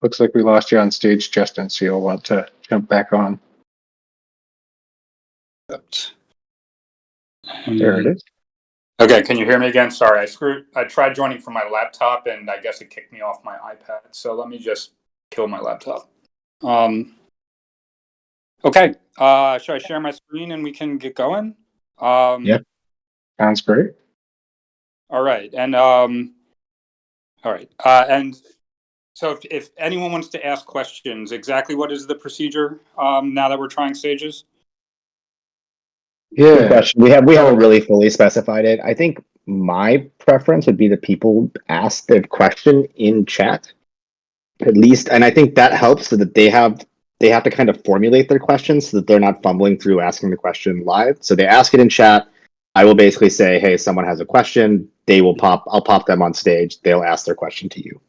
looks like we lost you on stage, Justin, so you'll want to jump back on. There it is. Okay, can you hear me again? Sorry, I tried joining from my laptop, and I guess it kicked me off my iPad. So let me just kill my laptop. Okay, should I share my screen and we can get going? Yeah, sounds great. All right, and so if anyone wants to ask questions, exactly what is the procedure now that we're trying stages? Good question. We haven't really fully specified it. I think my preference would be that people ask the question in chat, at least, and I think that helps so that they have to kind of formulate their questions so that they're not fumbling through asking the question live. So they ask it in chat. I will basically say, "Hey, someone has a question." I'll pop them on stage. They'll ask their question to you.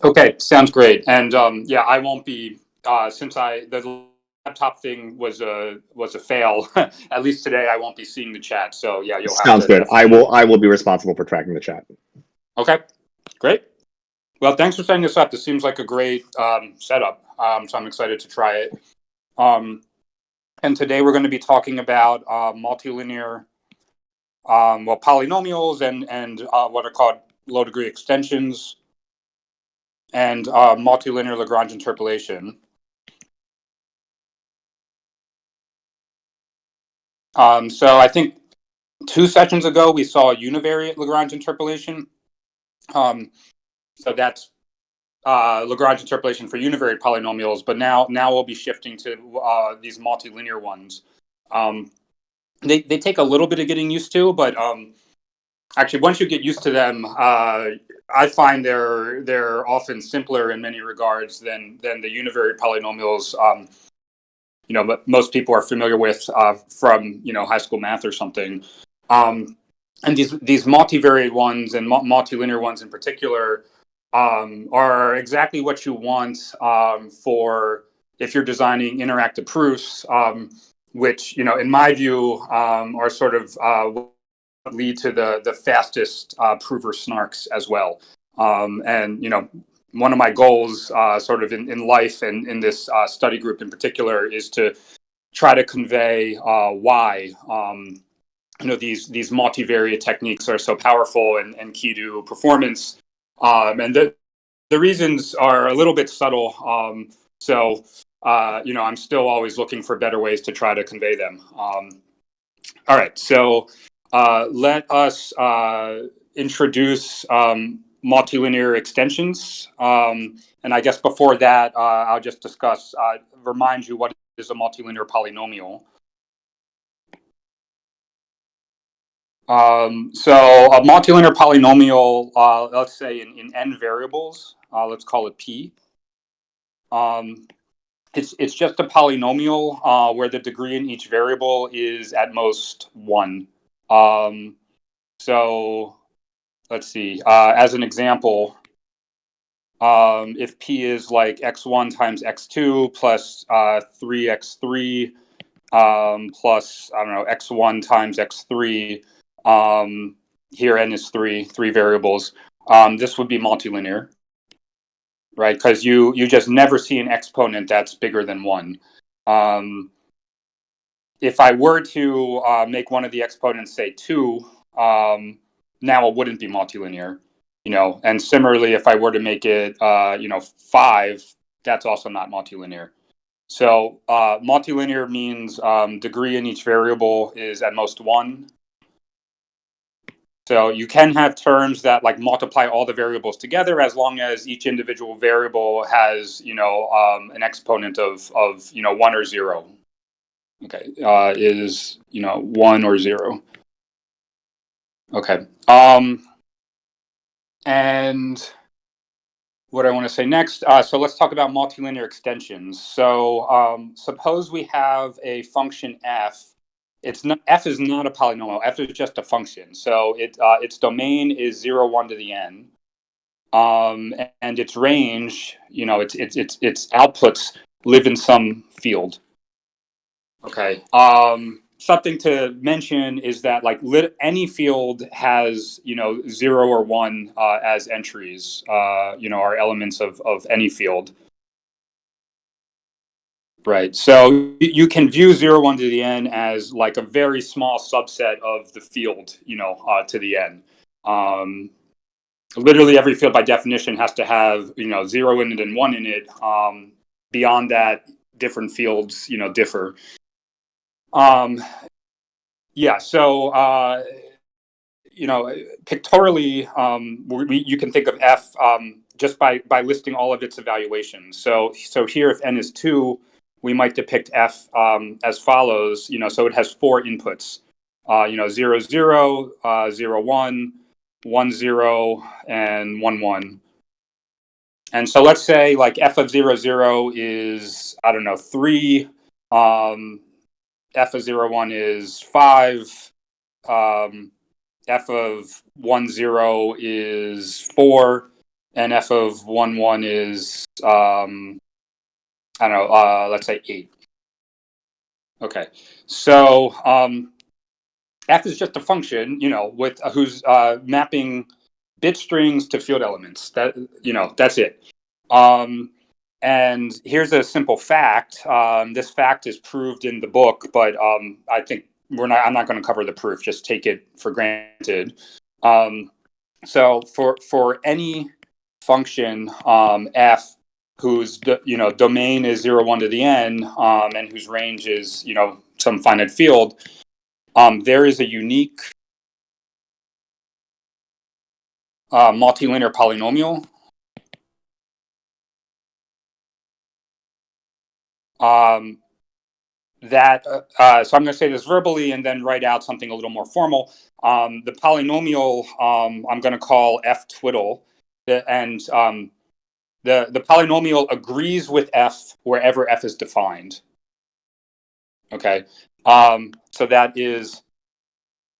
Okay, sounds great. And yeah, I won't be since the laptop thing was a fail. At least today, I won't be seeing the chat. So yeah, you'll have to. Sounds good. I will be responsible for tracking the chat. Okay, great. Well, thanks for setting this up. This seems like a great setup. So I'm excited to try it. And today we're going to be talking about multilinear, polynomials and what are called low degree extensions and multilinear Lagrange interpolation. So I think 2 sessions ago we saw univariate Lagrange interpolation. So that's Lagrange interpolation for univariate polynomials, but now we'll be shifting to these multilinear ones. They take a little bit of getting used to, but actually once you get used to them, I find they're often simpler in many regards than the univariate polynomials. But most people are familiar with from high school math or something. And these multivariate ones and multilinear ones in particular are exactly what you want for if you're designing interactive proofs, which in my view are sort of lead to the fastest prover snarks as well. And one of my goals sort of in life and in this study group in particular is to try to convey why these multivariate techniques are so powerful and key to performance. And the reasons are a little bit subtle. So I'm still always looking for better ways to try to convey them. All right, so let us introduce multilinear extensions. And I guess before that, I'll just remind you what is a multilinear polynomial. So a multilinear polynomial, let's say in n variables, let's call it P. It's just a polynomial where the degree in each variable is at most 1. So let's see, as an example, if P is like x1 times x2 plus 3x3 plus, I don't know, x1 times x3, here n is 3 variables, this would be multilinear, right? Because you just never see an exponent that's bigger than 1. If I were to make one of the exponents say 2, now it wouldn't be multilinear, and similarly, if I were to make it 5, that's also not multilinear. So multilinear means degree in each variable is at most 1. So you can have terms that like multiply all the variables together as long as each individual variable has an exponent of 1 or 0. Okay, is 1 or 0. Okay. And what I want to say next, so let's talk about multilinear extensions. So suppose we have a function f. F is not a polynomial. F is just a function. So its domain is 0, 1 to the n, and its range, its outputs live in some field. Okay. something to mention is that like any field has, 0 or 1 as entries, are elements of any field. Right. So you can view 0, 1 to the n as like a very small subset of the field, to the n. Literally every field by definition has to have, 0 in it and 1 in it. Beyond that, different fields, differ. Yeah. So, pictorially, you can think of f just by listing all of its evaluations. So here, if n is 2, we might depict f as follows. So it has 4 inputs. 0, 0, 0, 1, 1, 0, and 1, 1. And so let's say like f of 0, 0 is, I don't know, 3. F of 0, 1 is 5. F of 1, 0 is 4. And f of 1, 1 is, I don't know, let's say 8. Okay. So f is just a function, with who's mapping bit strings to field elements. That's it. And here's a simple fact. This fact is proved in the book, but I think I'm not going to cover the proof. Just take it for granted. So for any function f whose domain is 0, 1 to the n, and whose range is some finite field, there is a unique multilinear polynomial that so I'm going to say this verbally and then write out something a little more formal. The polynomial I'm going to call f twiddle, and the polynomial agrees with f wherever f is defined. Okay, so that is,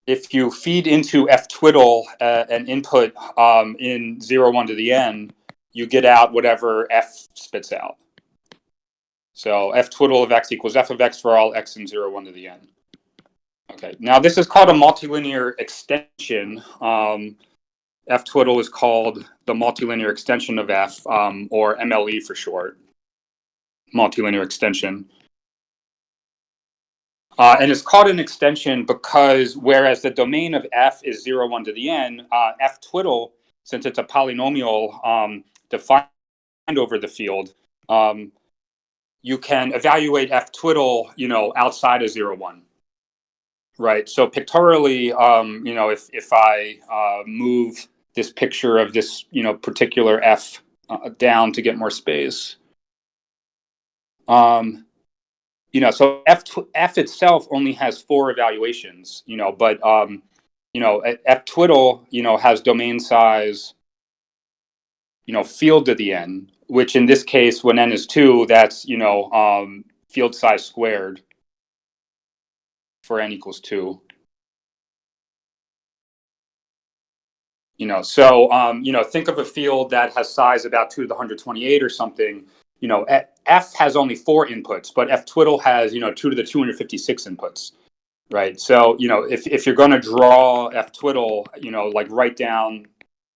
if you feed into f twiddle an input in 0, 1 to the n, you get out whatever f spits out. So f twiddle of x equals f of x for all x in 0, 1 to the n. Okay, now this is called a multilinear extension. F twiddle is called the multilinear extension of f, or MLE for short, multilinear extension. And it's called an extension because whereas the domain of f is 0, 1 to the n, f twiddle, since it's a polynomial defined over the field, you can evaluate f twiddle, outside of 0, 1. Right. So pictorially, if I move this picture of this, particular f down to get more space, so f itself only has 4 evaluations, but f twiddle, has domain size, field to the n, which in this case, when n is 2, that's field size squared for n equals 2. So think of a field that has size about 2 to the 128 or something. F has only 4 inputs, but f twiddle has 2 to the 256 inputs, right? So if you're going to draw f twiddle, like write down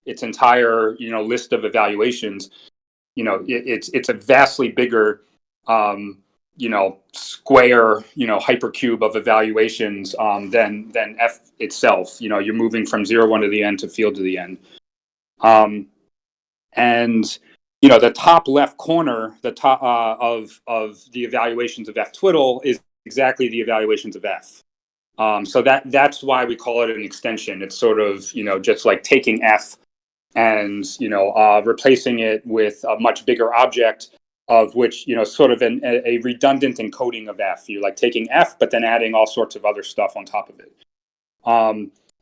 its entire list of evaluations, it's a vastly bigger square, hypercube of evaluations than f itself. You're moving from 0, 1 to the n to field to the n. And the top left corner, the top of the evaluations of f twiddle is exactly the evaluations of f. So that's why we call it an extension. It's sort of just like taking f and replacing it with a much bigger object, of which sort of a redundant encoding of f. You're like taking f, but then adding all sorts of other stuff on top of it.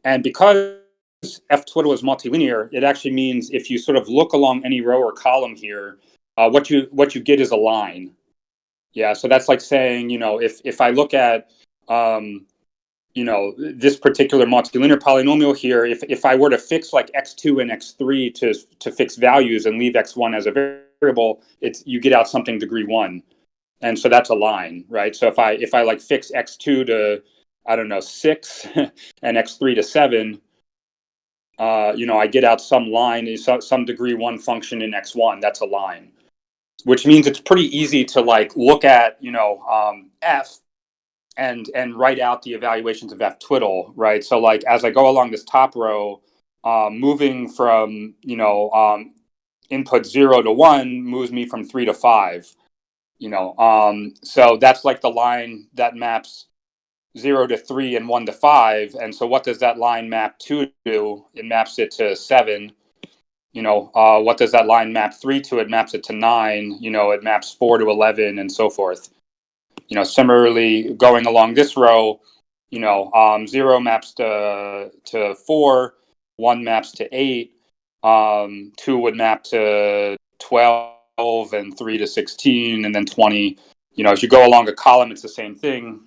And because f twiddle is multilinear, it actually means if you sort of look along any row or column here, what you get is a line. Yeah, so that's like saying if I look at this particular multilinear polynomial here, if I were to fix like x2 and x3 to fix values and leave x1 as a variable, you get out something degree 1, and so that's a line, right? So if I like fix x2 to I don't know, 6 and x3 to 7, I get out some line, some degree 1 function in x1. That's a line, which means it's pretty easy to like look at, f and write out the evaluations of f twiddle, right? So like as I go along this top row, moving from, input 0 to 1 moves me from 3 to 5, so that's like the line that maps 0 to 3 and 1 to 5. And so what does that line map 2 to? It maps it to 7. What does that line map 3 to? It maps it to 9. It maps 4 to 11 and so forth. Similarly, going along this row, 0 maps to 4, 1 maps to 8, 2 would map to 12, and 3 to 16, and then 20. As you go along a column, it's the same thing.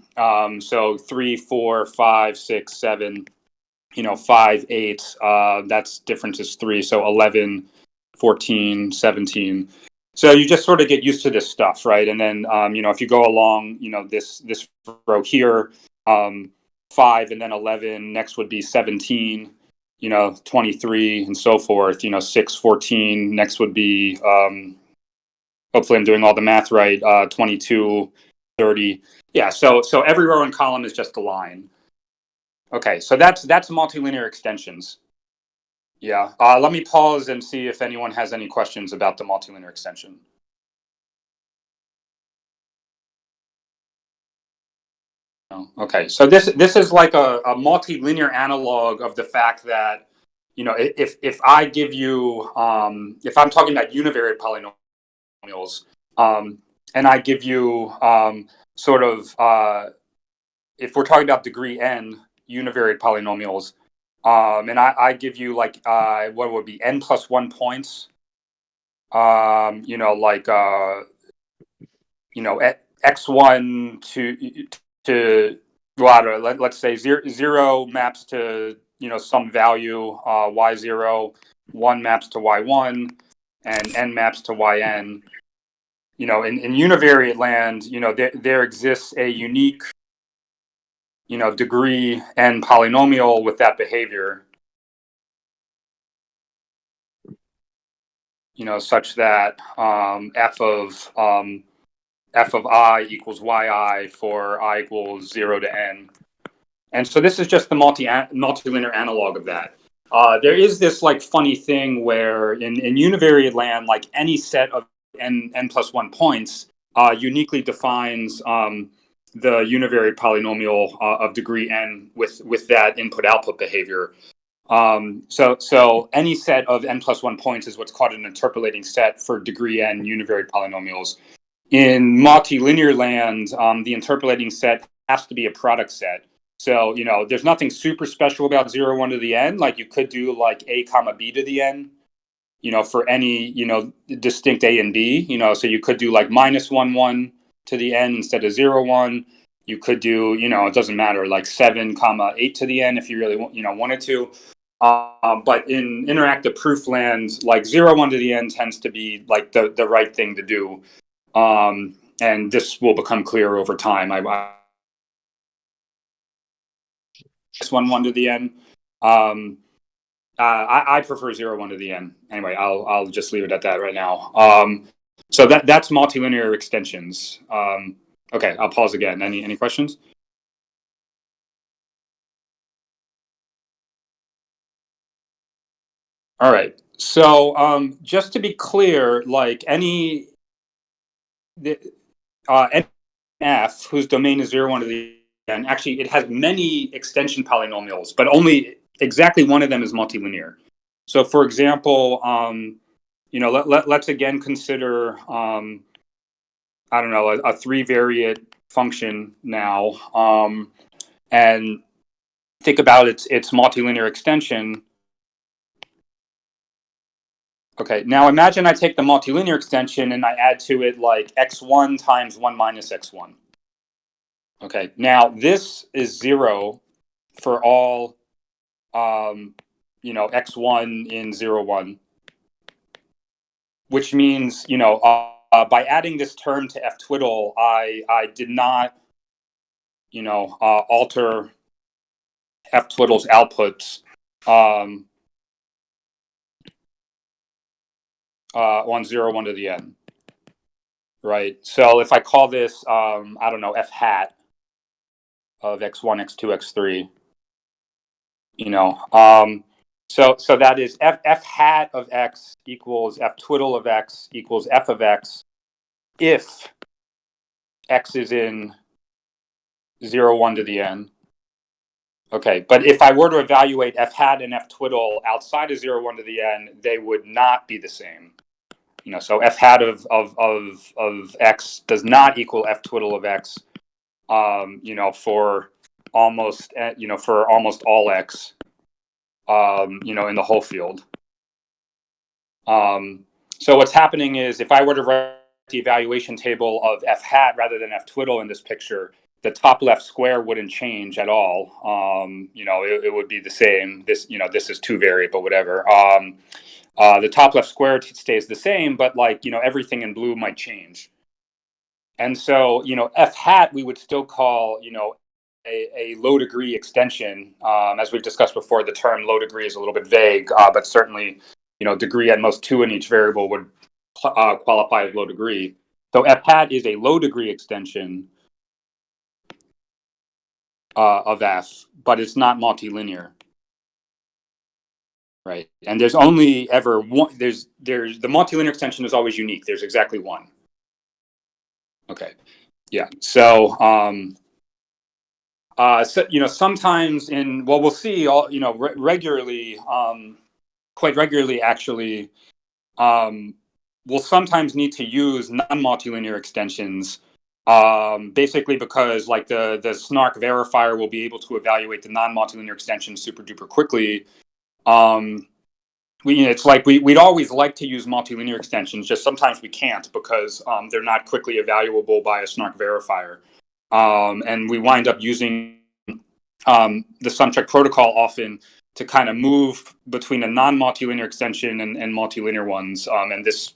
So 3, 4, 5, 6, 7, 5, 8, that's difference is 3. So 11, 14, 17. So you just sort of get used to this stuff, right? And then, if you go along, this row here, 5 and then 11, next would be 17, 23 and so forth, 6, 14, next would be, hopefully I'm doing all the math right, 22, 30. Yeah, so every row and column is just a line. Okay, so that's multilinear extensions. Yeah, let me pause and see if anyone has any questions about the multilinear extension. Okay, so this is like a multilinear analog of the fact that, if I give you, if I'm talking about univariate polynomials, and I give you sort of, if we're talking about degree n univariate polynomials, and I give you like what would be n plus 1 points, like x1 to let's say 0 maps to some value y0, 1 maps to y1, and n maps to yn. In univariate land, there exists a unique degree n polynomial with that behavior, such that f of I equals yi for I equals 0 to n. And so this is just the multilinear analog of that. There is this like funny thing where in univariate land, like any set of n plus 1 points uniquely defines the univariate polynomial of degree n with that input-output behavior. So any set of n plus 1 points is what's called an interpolating set for degree n univariate polynomials. In multilinear land, the interpolating set has to be a product set. So, there's nothing super special about 0, 1 to the n. Like you could do like a comma b to the n, for any, distinct a and b, so you could do like minus 1, 1 to the n instead of 0, 1. You could do, it doesn't matter, like 7, comma 8 to the n if you really wanted to. But in interactive proof land, like 0, 1 to the n tends to be like the right thing to do. And this will become clear over time. I 1, 1 to the n. I prefer 0, 1 to the n. Anyway, I'll just leave it at that right now. So that's multilinear extensions. Okay, I'll pause again. Any questions? All right. So just to be clear, like any NF whose domain is 0, 1 to the n, actually it has many extension polynomials, but only exactly one of them is multilinear. So for example, let's again consider, I don't know, a 3-variate function now, and think about its multilinear extension. Okay, now imagine I take the multilinear extension and I add to it like x1 times 1 minus x1. Okay, now this is 0 for all, x1 in 0, 1, which means, by adding this term to f twiddle, I did not, alter ftwiddle's outputs on 0, 1 to the n, right? So if I call this, I don't know, f hat of x1, x2, x3, so that is f hat of x equals f twiddle of x equals f of x if x is in 0, 1 to the n. Okay, but if I were to evaluate f hat and f twiddle outside of 0, 1 to the n, they would not be the same. So f hat of x does not equal f twiddle of x, for almost all x, in the whole field. So what's happening is if I were to write the evaluation table of f hat rather than f twiddle in this picture, the top left square wouldn't change at all. It would be the same. This is two variable, whatever. The top left square stays the same, but everything in blue might change. And so, f hat we would still call, a low degree extension. As we've discussed before, the term low degree is a little bit vague, but certainly, degree at most 2 in each variable would qualify as low degree. So f hat is a low degree extension of f, but it's not multilinear. Right, and there's only ever one. There's the multilinear extension is always unique. There's exactly one. Okay, yeah. So, sometimes we'll see all regularly, quite regularly actually. We'll sometimes need to use non-multilinear extensions, basically because the snark verifier will be able to evaluate the non-multilinear extension super duper quickly. It's like we'd always like to use multilinear extensions, just sometimes we can't because they're not quickly evaluable by a snark verifier. And we wind up using the sum-check protocol often to kind of move between a non-multilinear extension and multilinear ones. And this,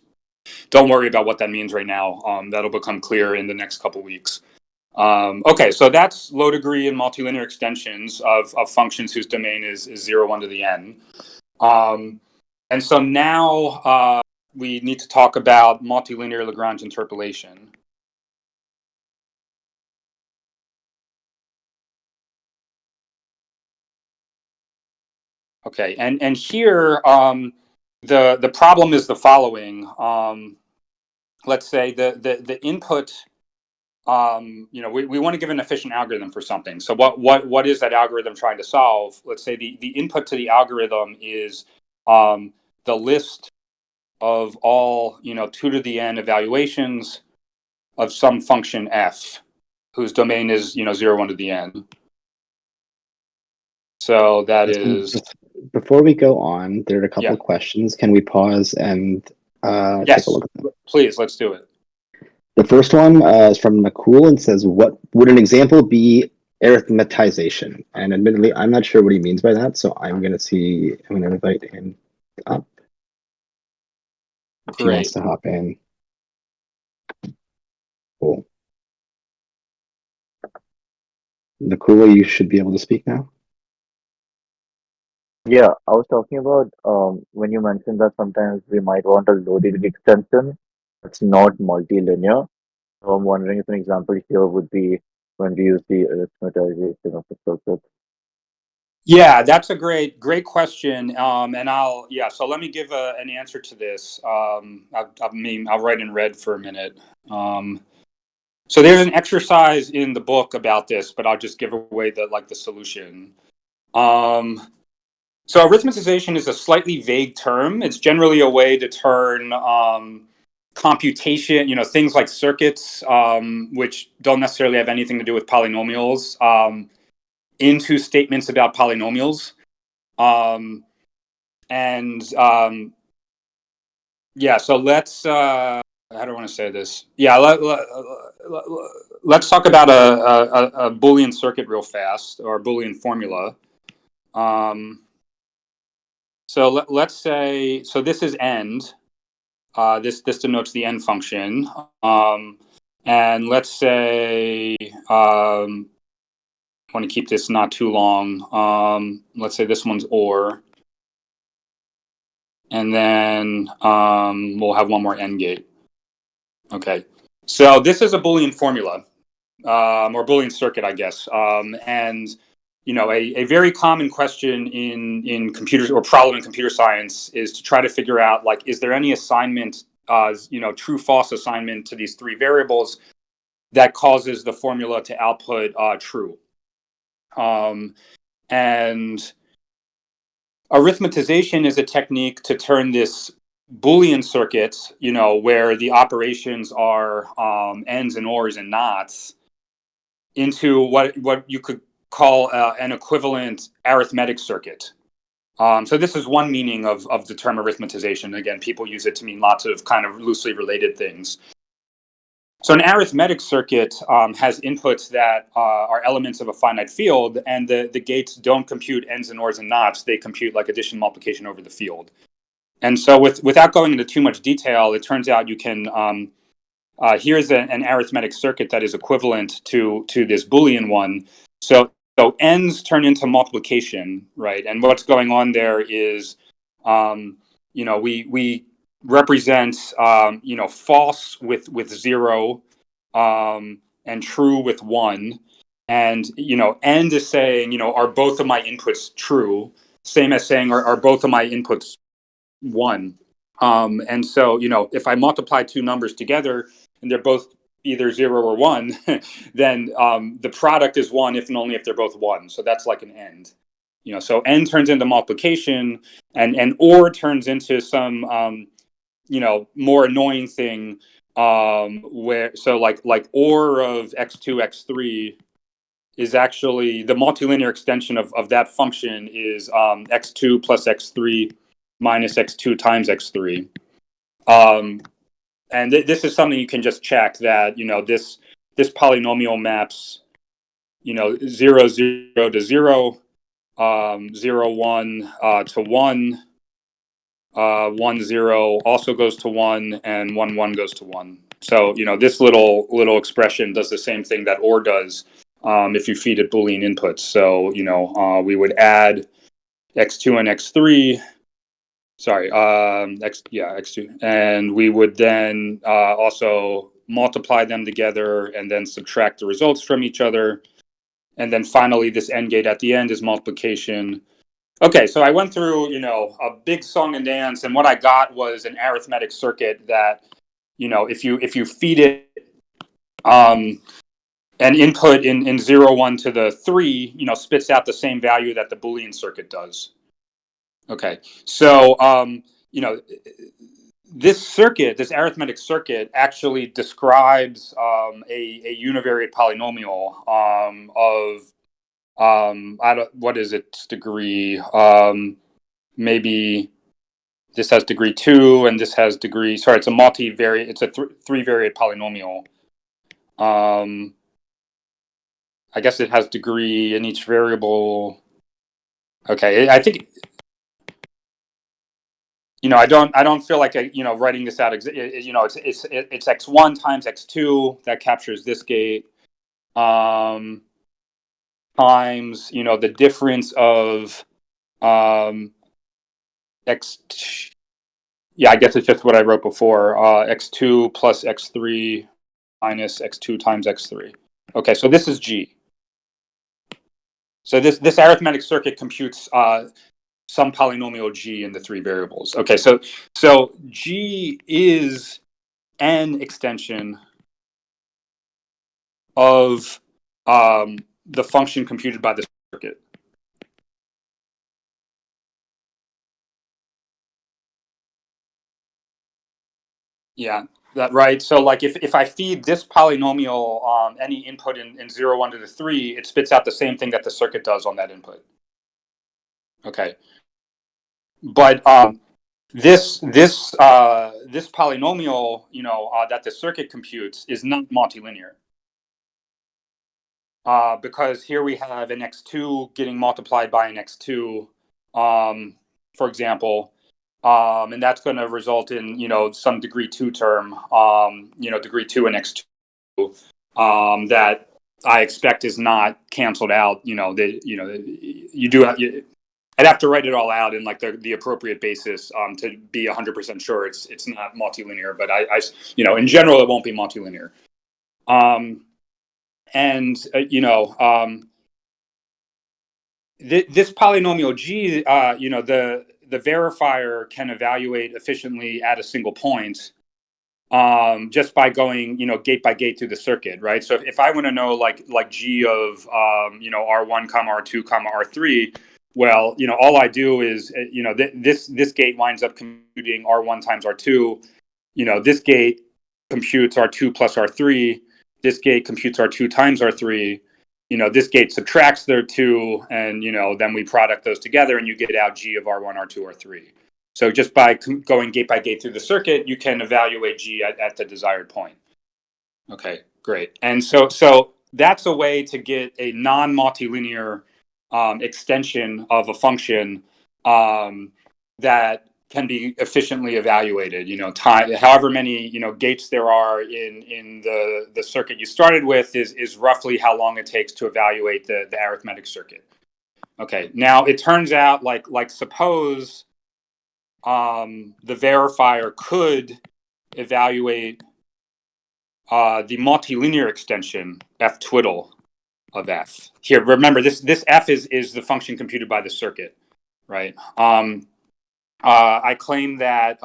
don't worry about what that means right now. That'll become clear in the next couple weeks. Okay, so that's low degree and multilinear extensions of functions whose domain is 0, 1 to the n. And so now we need to talk about multilinear Lagrange interpolation. Okay, and here the problem is the following. Let's say the input. We want to give an efficient algorithm for something. So what is that algorithm trying to solve? Let's say the input to the algorithm is the list of all 2 to the n evaluations of some function f, whose domain is 0, 1 to the n. So that is. Before we go on, there are a couple of questions. Can we pause and take a look at them? Please, let's do it. The first one is from Nakul and says, "What would an example be arithmetization?" And admittedly, I'm not sure what he means by that, so I'm going to invite him up. If he wants to hop in. Cool. Nakul, you should be able to speak now. Yeah, I was talking about when you mentioned that sometimes we might want a low-degree extension that's not multilinear. So I'm wondering if an example here would be when we use the arithmetization of the circuit. Yeah, that's a great question. So let me give an answer to this. I'll write in red for a minute. So there's an exercise in the book about this, but I'll just give away the solution. So arithmetization is a slightly vague term. It's generally a way to turn computation, things like circuits, which don't necessarily have anything to do with polynomials, into statements about polynomials. So let's, how do I want to say this? Yeah, let's talk about a Boolean circuit real fast, or a Boolean formula. So let's say, so this is end. This denotes the end function. And let's say want to keep this not too long. Let's say this one's OR. And then we'll have one more AND gate. Okay. So this is a Boolean formula, or Boolean circuit, I guess. And a very common question in computers or problem in computer science is to try to figure out, like, is there any assignment, true false assignment to these three variables that causes the formula to output true. And arithmetization is a technique to turn this Boolean circuit, where the operations are ands and ors and nots, into what you could call an equivalent arithmetic circuit. So this is one meaning of the term arithmetization. Again, people use it to mean lots of kind of loosely related things. So an arithmetic circuit has inputs that are elements of a finite field, and the gates don't compute ends and ors and nots. They compute like addition, multiplication over the field. And so without going into too much detail, it turns out you can, here's an arithmetic circuit that is equivalent to this Boolean one. So ends turn into multiplication, right? And what's going on there is, we represent, false with 0, and true with 1. And, end is saying, are both of my inputs true? Same as saying, are both of my inputs 1? And so, if I multiply two numbers together and they're both either 0 or 1, then the product is 1 if and only if they're both 1. So that's like an end. So end turns into multiplication, and or turns into some more annoying thing, where like or of x2 x3 is actually the multilinear extension of that function is x2 plus x3 minus x2 times x3. And this is something you can just check that this polynomial maps 0 0 to 0, 0 1 to 1, 1 0 also goes to 1, and 1 1 goes to 1. So this little expression does the same thing that OR does if you feed it Boolean inputs. So we would add x2 and x3. Sorry, x2, and we would then also multiply them together and then subtract the results from each other. And then finally, this AND gate at the end is multiplication. Okay, so I went through, a big song and dance, and what I got was an arithmetic circuit that, if you feed it an input in 0, 1 to the 3, spits out the same value that the Boolean circuit does. Okay, so this circuit, this arithmetic circuit, actually describes a univariate polynomial of what is its degree? Maybe this has degree 2, and this has degree. Sorry, it's a multivariate. It's a three-variate polynomial. I guess it has degree in each variable. Okay, I think. I don't feel like writing this out. It's x1 times x2 that captures this gate, times the difference of x. Yeah, I guess it's just what I wrote before. X2 plus x3 minus x2 times x3. Okay, so this is G. So this arithmetic circuit computes some polynomial G in the three variables. Okay, so G is an extension of the function computed by the circuit. Yeah, that right. So like if I feed this polynomial any input in 0, 1 to the 3, it spits out the same thing that the circuit does on that input. Okay. But this polynomial, that the circuit computes is not multilinear. Because here we have an x2 getting multiplied by an x2, for example, and that's going to result in some degree 2 term, degree 2 and x2, that I expect is not canceled out. You do have, I'd have to write it all out in like the appropriate basis to be 100% sure it's not multilinear, but I in general it won't be multilinear. This polynomial G, the verifier can evaluate efficiently at a single point just by going, gate by gate through the circuit, right? So if I want to know like G of, R1, R2, R3, well, all I do is, this gate winds up computing R1 times R2. This gate computes R2 plus R3. This gate computes R2 times R3. This gate subtracts their two, and, then we product those together and you get out G of R1, R2, R3. So just by going gate by gate through the circuit, you can evaluate G at the desired point. Okay, great. And so that's a way to get a non-multilinear extension of a function that can be efficiently evaluated. However many gates there are in the circuit you started with is roughly how long it takes to evaluate the arithmetic circuit. Okay, now it turns out like suppose the verifier could evaluate the multilinear extension f twiddle of f. Here, remember this f is the function computed by the circuit, right? I claim that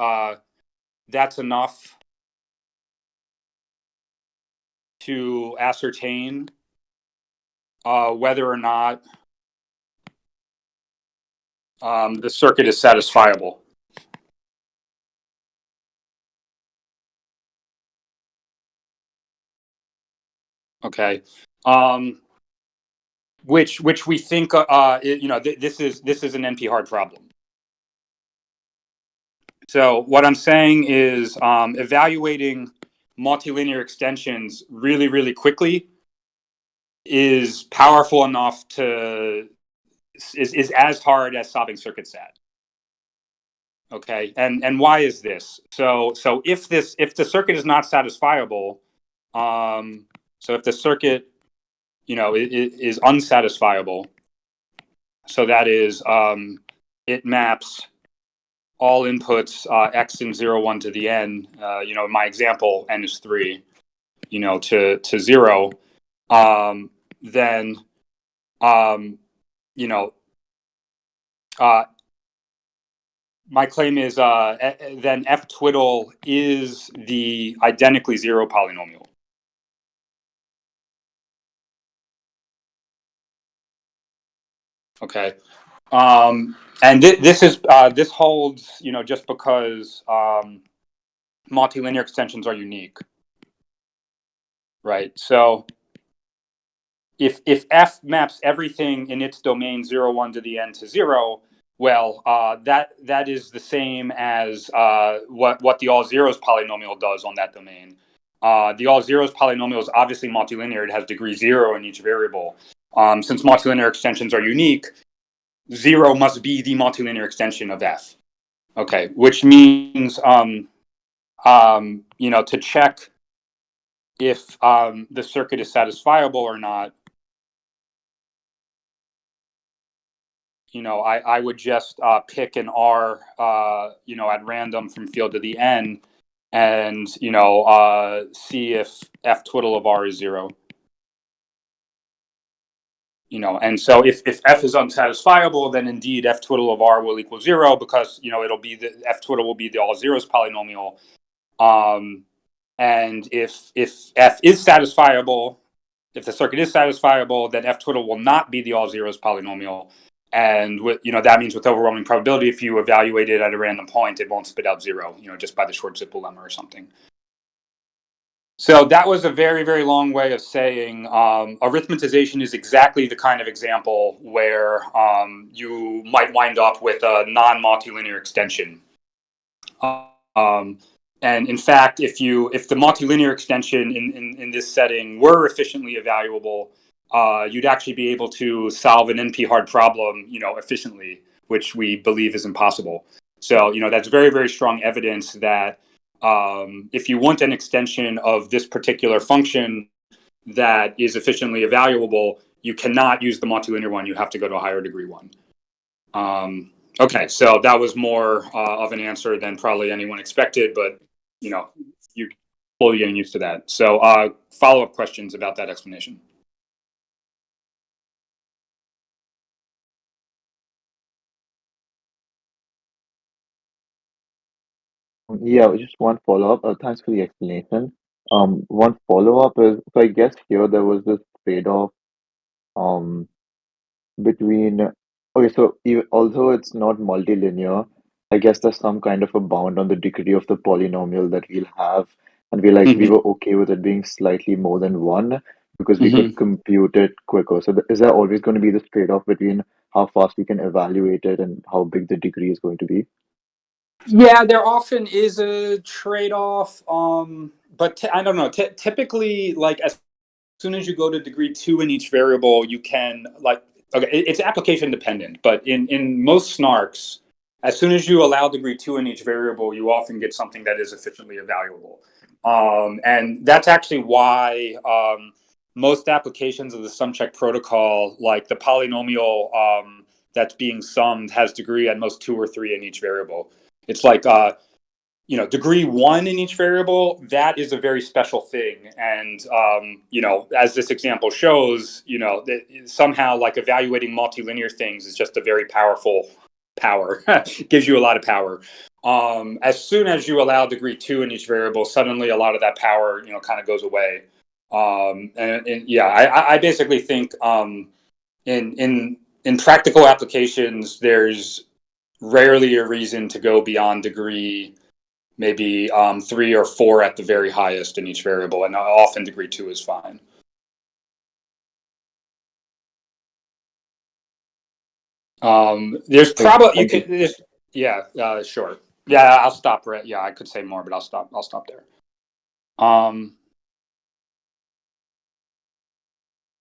that's enough to ascertain whether or not the circuit is satisfiable. Okay, which we think this is an NP-hard problem. So what I'm saying is evaluating multilinear extensions really, really quickly is powerful enough is as hard as solving circuit SAT. Okay, and why is this? So if the circuit is not satisfiable, so if the circuit is unsatisfiable, so that is it maps all inputs x in 0, 1 to the n. In my example, n is 3. To 0. Then my claim is then f twiddle is the identically zero polynomial. Okay, and this holds, just because multilinear extensions are unique, right? So if f maps everything in its domain 0, 1 to the n to 0, well, that is the same as what the all zeros polynomial does on that domain. The all zeros polynomial is obviously multilinear. It has degree 0 in each variable. Since multilinear extensions are unique, 0 must be the multilinear extension of f. Okay, which means to check if the circuit is satisfiable or not, I would just pick an R, at random from field to the n, and see if f twiddle of R is 0. And so if f is unsatisfiable, then indeed f twiddle of R will equal 0, because it'll be the f twiddle will be the all zeros polynomial. And if f is satisfiable, if the circuit is satisfiable, then f twiddle will not be the all zeros polynomial. And that means with overwhelming probability, if you evaluate it at a random point, it won't spit out 0, just by the short zip lemma or something. So that was a very, very long way of saying arithmetization is exactly the kind of example where you might wind up with a non-multilinear extension. And in fact, if the multilinear extension in this setting were efficiently evaluable, you'd actually be able to solve an NP-hard problem, efficiently, which we believe is impossible. So, that's very, very strong evidence that if you want an extension of this particular function, that is efficiently evaluable, you cannot use the multilinear one. You have to go to a higher degree one. Okay, so that was more of an answer than probably anyone expected, but you're slowly getting used to that. So follow-up questions about that explanation. Yeah, just one follow-up. Thanks for the explanation. One follow-up is, so I guess here there was this trade-off um between, okay, so even, although it's not multilinear, I guess there's some kind of a bound on the degree of the polynomial that we'll have, and we Mm-hmm. were okay with it being slightly more than one because we Mm-hmm. could compute it quicker. So is there always going to be this trade-off between how fast we can evaluate it and how big the degree is going to be? Yeah, there often is a trade-off, but I don't know. Typically, like as soon as you go to degree 2 in each variable, you can okay, it's application dependent, but in most snarks, as soon as you allow degree 2 in each variable, you often get something that is efficiently evaluable, and that's actually why most applications of the sum check protocol, like the polynomial that's being summed, has degree at most 2 or 3 in each variable. It's like degree 1 in each variable, that is a very special thing. And as this example shows, somehow like evaluating multilinear things is just a very powerful power. Gives you a lot of power. As soon as you allow degree 2 in each variable, suddenly a lot of that power kind of goes away. And yeah, I basically think in practical applications, there's rarely a reason to go beyond degree maybe 3 or 4 at the very highest in each variable, and often degree 2 is fine. There's probably you Thank could sure, yeah, I'll stop right, yeah, I could say more, but I'll stop there.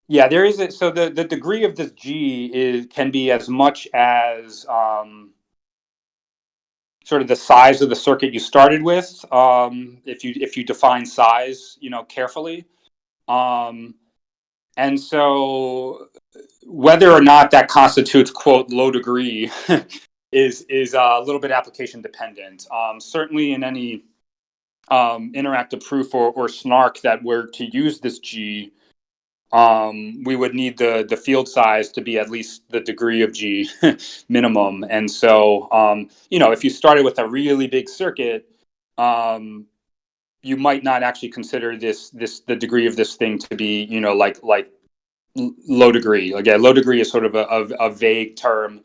Yeah, there is so the degree of this G can be as much as sort of the size of the circuit you started with, if you define size carefully, and so whether or not that constitutes quote low degree is a little bit application dependent. Certainly in any interactive proof or snark that were to use this G, we would need the field size to be at least the degree of G minimum. And so, if you started with a really big circuit, you might not actually consider the degree of this thing to be, like low degree. Again, low degree is sort of a vague term.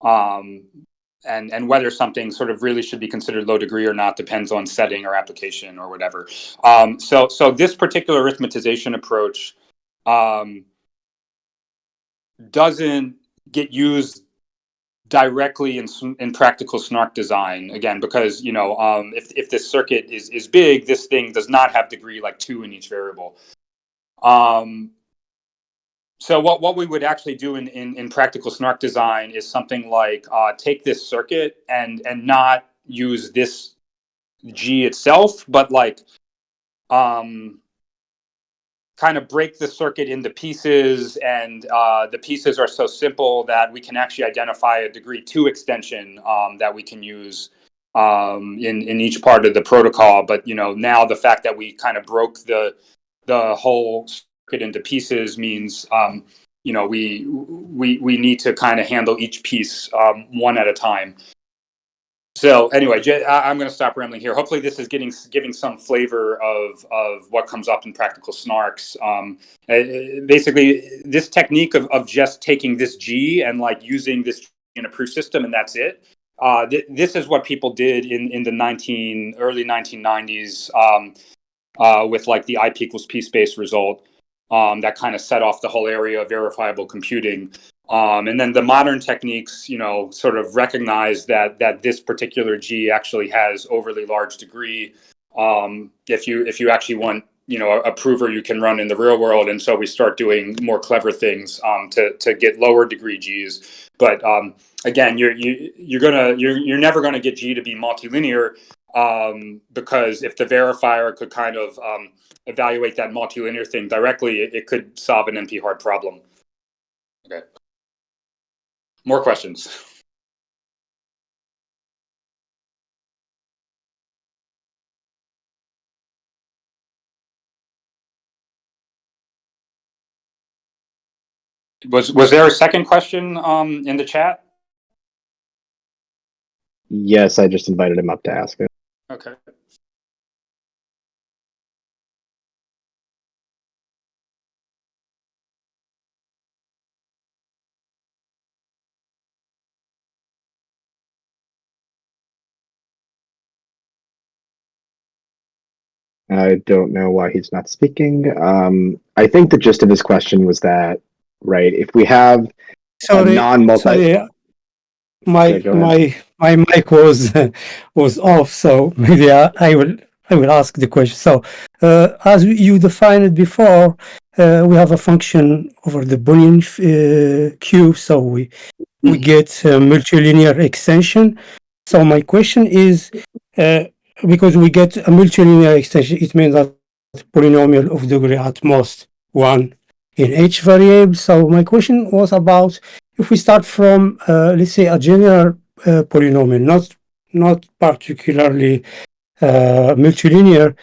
And whether something sort of really should be considered low degree or not depends on setting or application or whatever. So this particular arithmetization approach doesn't get used directly in practical snark design, again, because if this circuit is big, this thing does not have degree like 2 in each variable. So what we would actually do in practical snark design is something like take this circuit and not use this G itself, but like kind of break the circuit into pieces, and the pieces are so simple that we can actually identify a degree 2 extension that we can use in each part of the protocol. But now the fact that we kind of broke the whole circuit into pieces means we need to kind of handle each piece one at a time. So anyway, I'm going to stop rambling here. Hopefully, this is giving some flavor of what comes up in practical snarks. Basically, this technique of just taking this G and like using this in a proof system, and that's it. This is what people did in the early 1990s with like the IP equals P space result that kind of set off the whole area of verifiable computing. And then the modern techniques, sort of recognize that this particular G actually has overly large degree. If you actually want, a prover you can run in the real world, and so we start doing more clever things to get lower degree Gs. But again, you're never gonna get G to be multilinear because if the verifier could kind of evaluate that multilinear thing directly, it could solve an NP-hard problem. Okay. More questions? Was there a second question in the chat? Yes, I just invited him up to ask it. Okay. I don't know why he's not speaking. I think the gist of his question was that, right, if we have a Sorry, non-multi... sorry, my go ahead. my mic was off, so maybe I will ask the question. So, as you defined it before, we have a function over the Boolean Q, so we get a multilinear extension. So my question is, because we get a multilinear extension, it means that polynomial of degree at most 1 in each variable. So my question was about if we start from, let's say, a general polynomial, not particularly multilinear,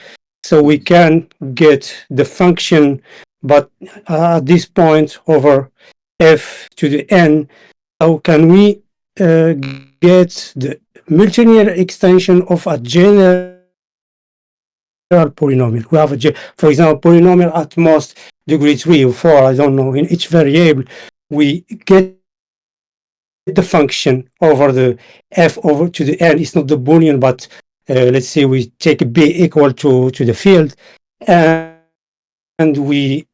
so we can get the function, but at this point over f to the n, how can we get the multilinear extension of a general polynomial? We have for example, polynomial at most degree 3 or 4, I don't know, in each variable, we get the function over the f over to the n. It's not the Boolean, but let's say we take b equal to the field, and we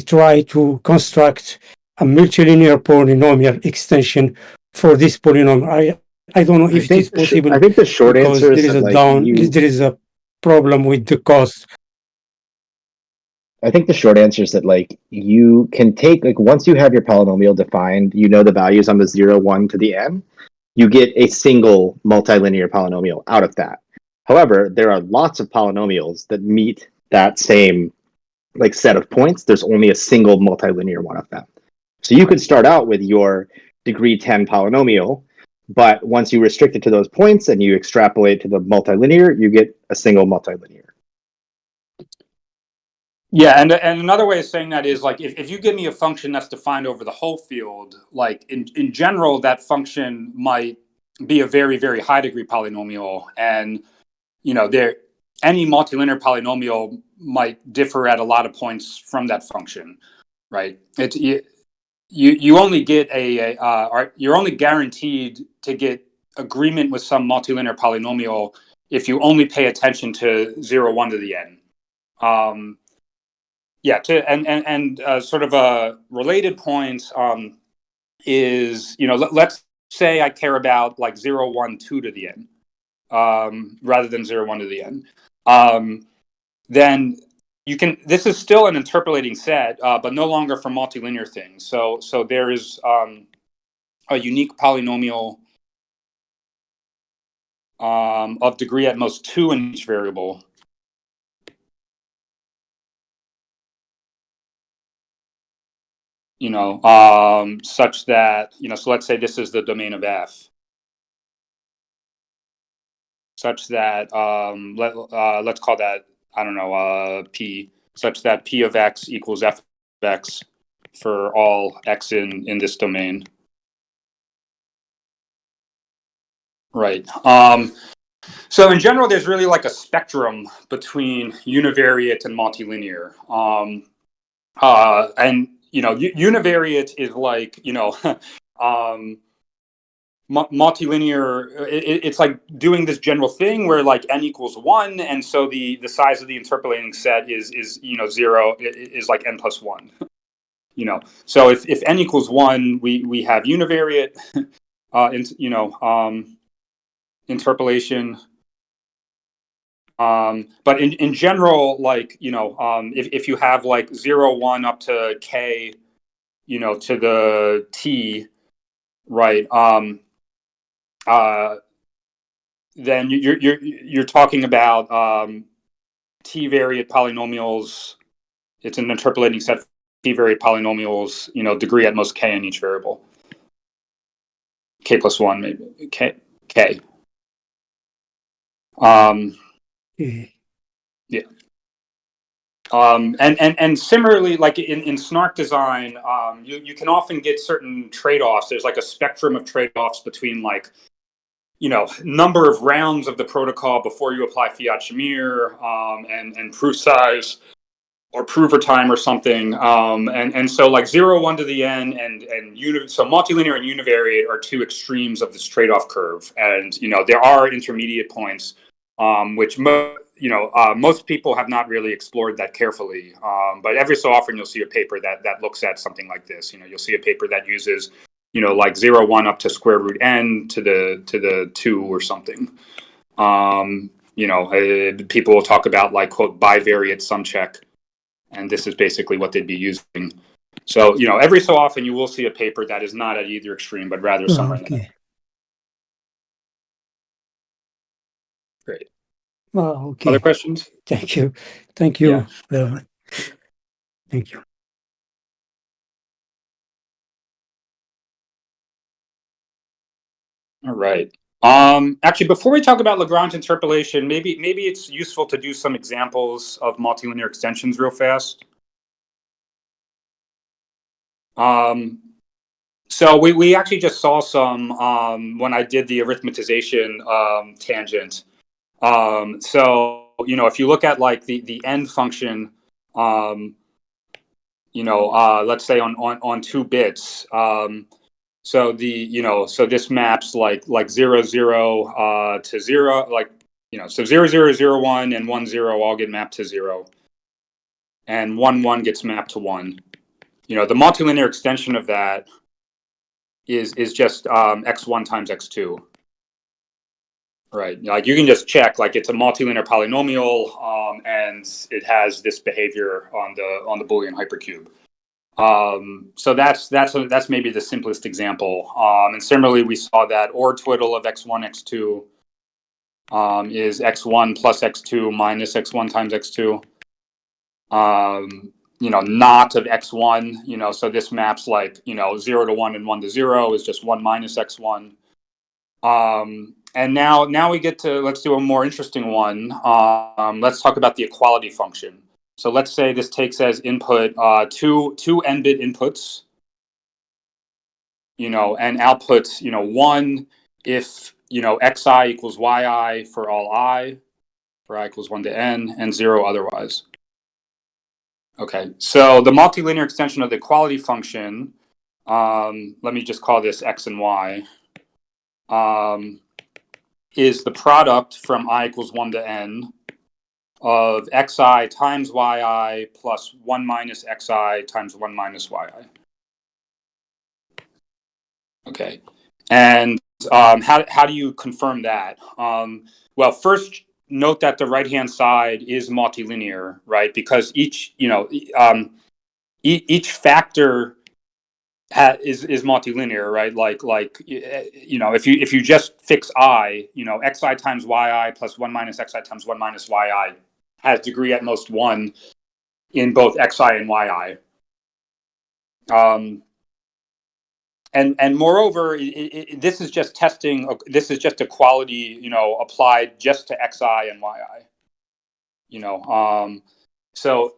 try to construct a multilinear polynomial extension for this polynomial. I don't know if it is possible. I think the short because answer there is is that, there is a problem with the cost. I think the short answer is that you can take once you have your polynomial defined, the values on the 0, 1 to the n, you get a single multilinear polynomial out of that. However, there are lots of polynomials that meet that same set of points. There's only a single multilinear one of them. So you could start out with your degree 10 polynomial, but once you restrict it to those points and you extrapolate to the multilinear, you get a single multilinear. Yeah, and another way of saying that is if you give me a function that's defined over the whole field, in general, that function might be a very, very high degree polynomial, and any multilinear polynomial might differ at a lot of points from that function, right? You only get you're only guaranteed to get agreement with some multilinear polynomial if you only pay attention to 0, 1 to the n. Sort of a related point is, let's say I care about 0, 1, 2 to the n, rather than 0, 1 to the n. Then you can. This is still an interpolating set, but no longer for multilinear things. So there is a unique polynomial of degree at most 2 in each variable. Such that, so let's say this is the domain of f, such that, let's call that, I don't know, p, such that p of x equals f of x for all x in this domain. Right. So in general, there's really a spectrum between univariate and multilinear. And univariate is multilinear. It's like doing this general thing where n equals 1, and so the size of the interpolating set is 0 is n plus 1. So if n equals 1, we have univariate interpolation. But in general, if you have 0, 1 up to k, to the t, right? then you're talking about t-variate polynomials. It's an interpolating set of t-variate polynomials, degree at most k in each variable. K plus 1, maybe. K. Yeah. And similarly, like in SNARK design, you can often get certain trade-offs. There's like a spectrum of trade-offs between like, number of rounds of the protocol before you apply Fiat-Shamir, and proof size or prover time or something. And so like 0, 1 to the n so multilinear and univariate are two extremes of this trade-off curve. And, there are intermediate points, which most people have not really explored that carefully. But every so often you'll see a paper that looks at something like this. You'll see a paper that uses, like 0, 1 up to square root n to the 2 or something. People will talk about like, quote, bivariate sum check. And this is basically what they'd be using. So, every so often you will see a paper that is not at either extreme, but rather somewhere in the middle. Great. Well, okay. Other questions? Thank you. Thank you Yeah. very much. Thank you. All right. Actually, before we talk about Lagrange interpolation, maybe it's useful to do some examples of multilinear extensions real fast. So we actually just saw some when I did the arithmetization tangent. So if you look at like the end function, let's say on 2 bits. So so this maps like 0, 0 to 0, like so 0, 0, 0, 1 and 1, 0 all get mapped to 0, and 1, 1 gets mapped to 1. The multilinear extension of that is just x1 times x2. Right. Like you can just check, like it's a multilinear polynomial, and it has this behavior on the Boolean hypercube. So that's maybe the simplest example. And similarly, we saw that OR twiddle of x1, x2 is x1 plus x2 minus x1 times x2. Not of x1, so this maps like, 0 to 1 and 1 to 0 is just 1 minus x1. And now we get to, let's do a more interesting one. Let's talk about the equality function. So let's say this takes as input two n-bit inputs, and outputs, 1 if, xi equals yi for all I, for I equals 1 to n, and 0 otherwise. Okay, so the multilinear extension of the equality function, let me just call this x and y, is the product from I equals 1 to n of xi times yi plus 1 minus xi times 1 minus yi. Okay, and how do you confirm that? Well, first note that the right-hand side is multilinear, right? Because each factor is multilinear, right? Like if you just fix I, xi times yi plus 1 minus xi times 1 minus yi has degree at most 1 in both xi and yi. And moreover, this is just testing. This is just equality, applied just to xi and yi. So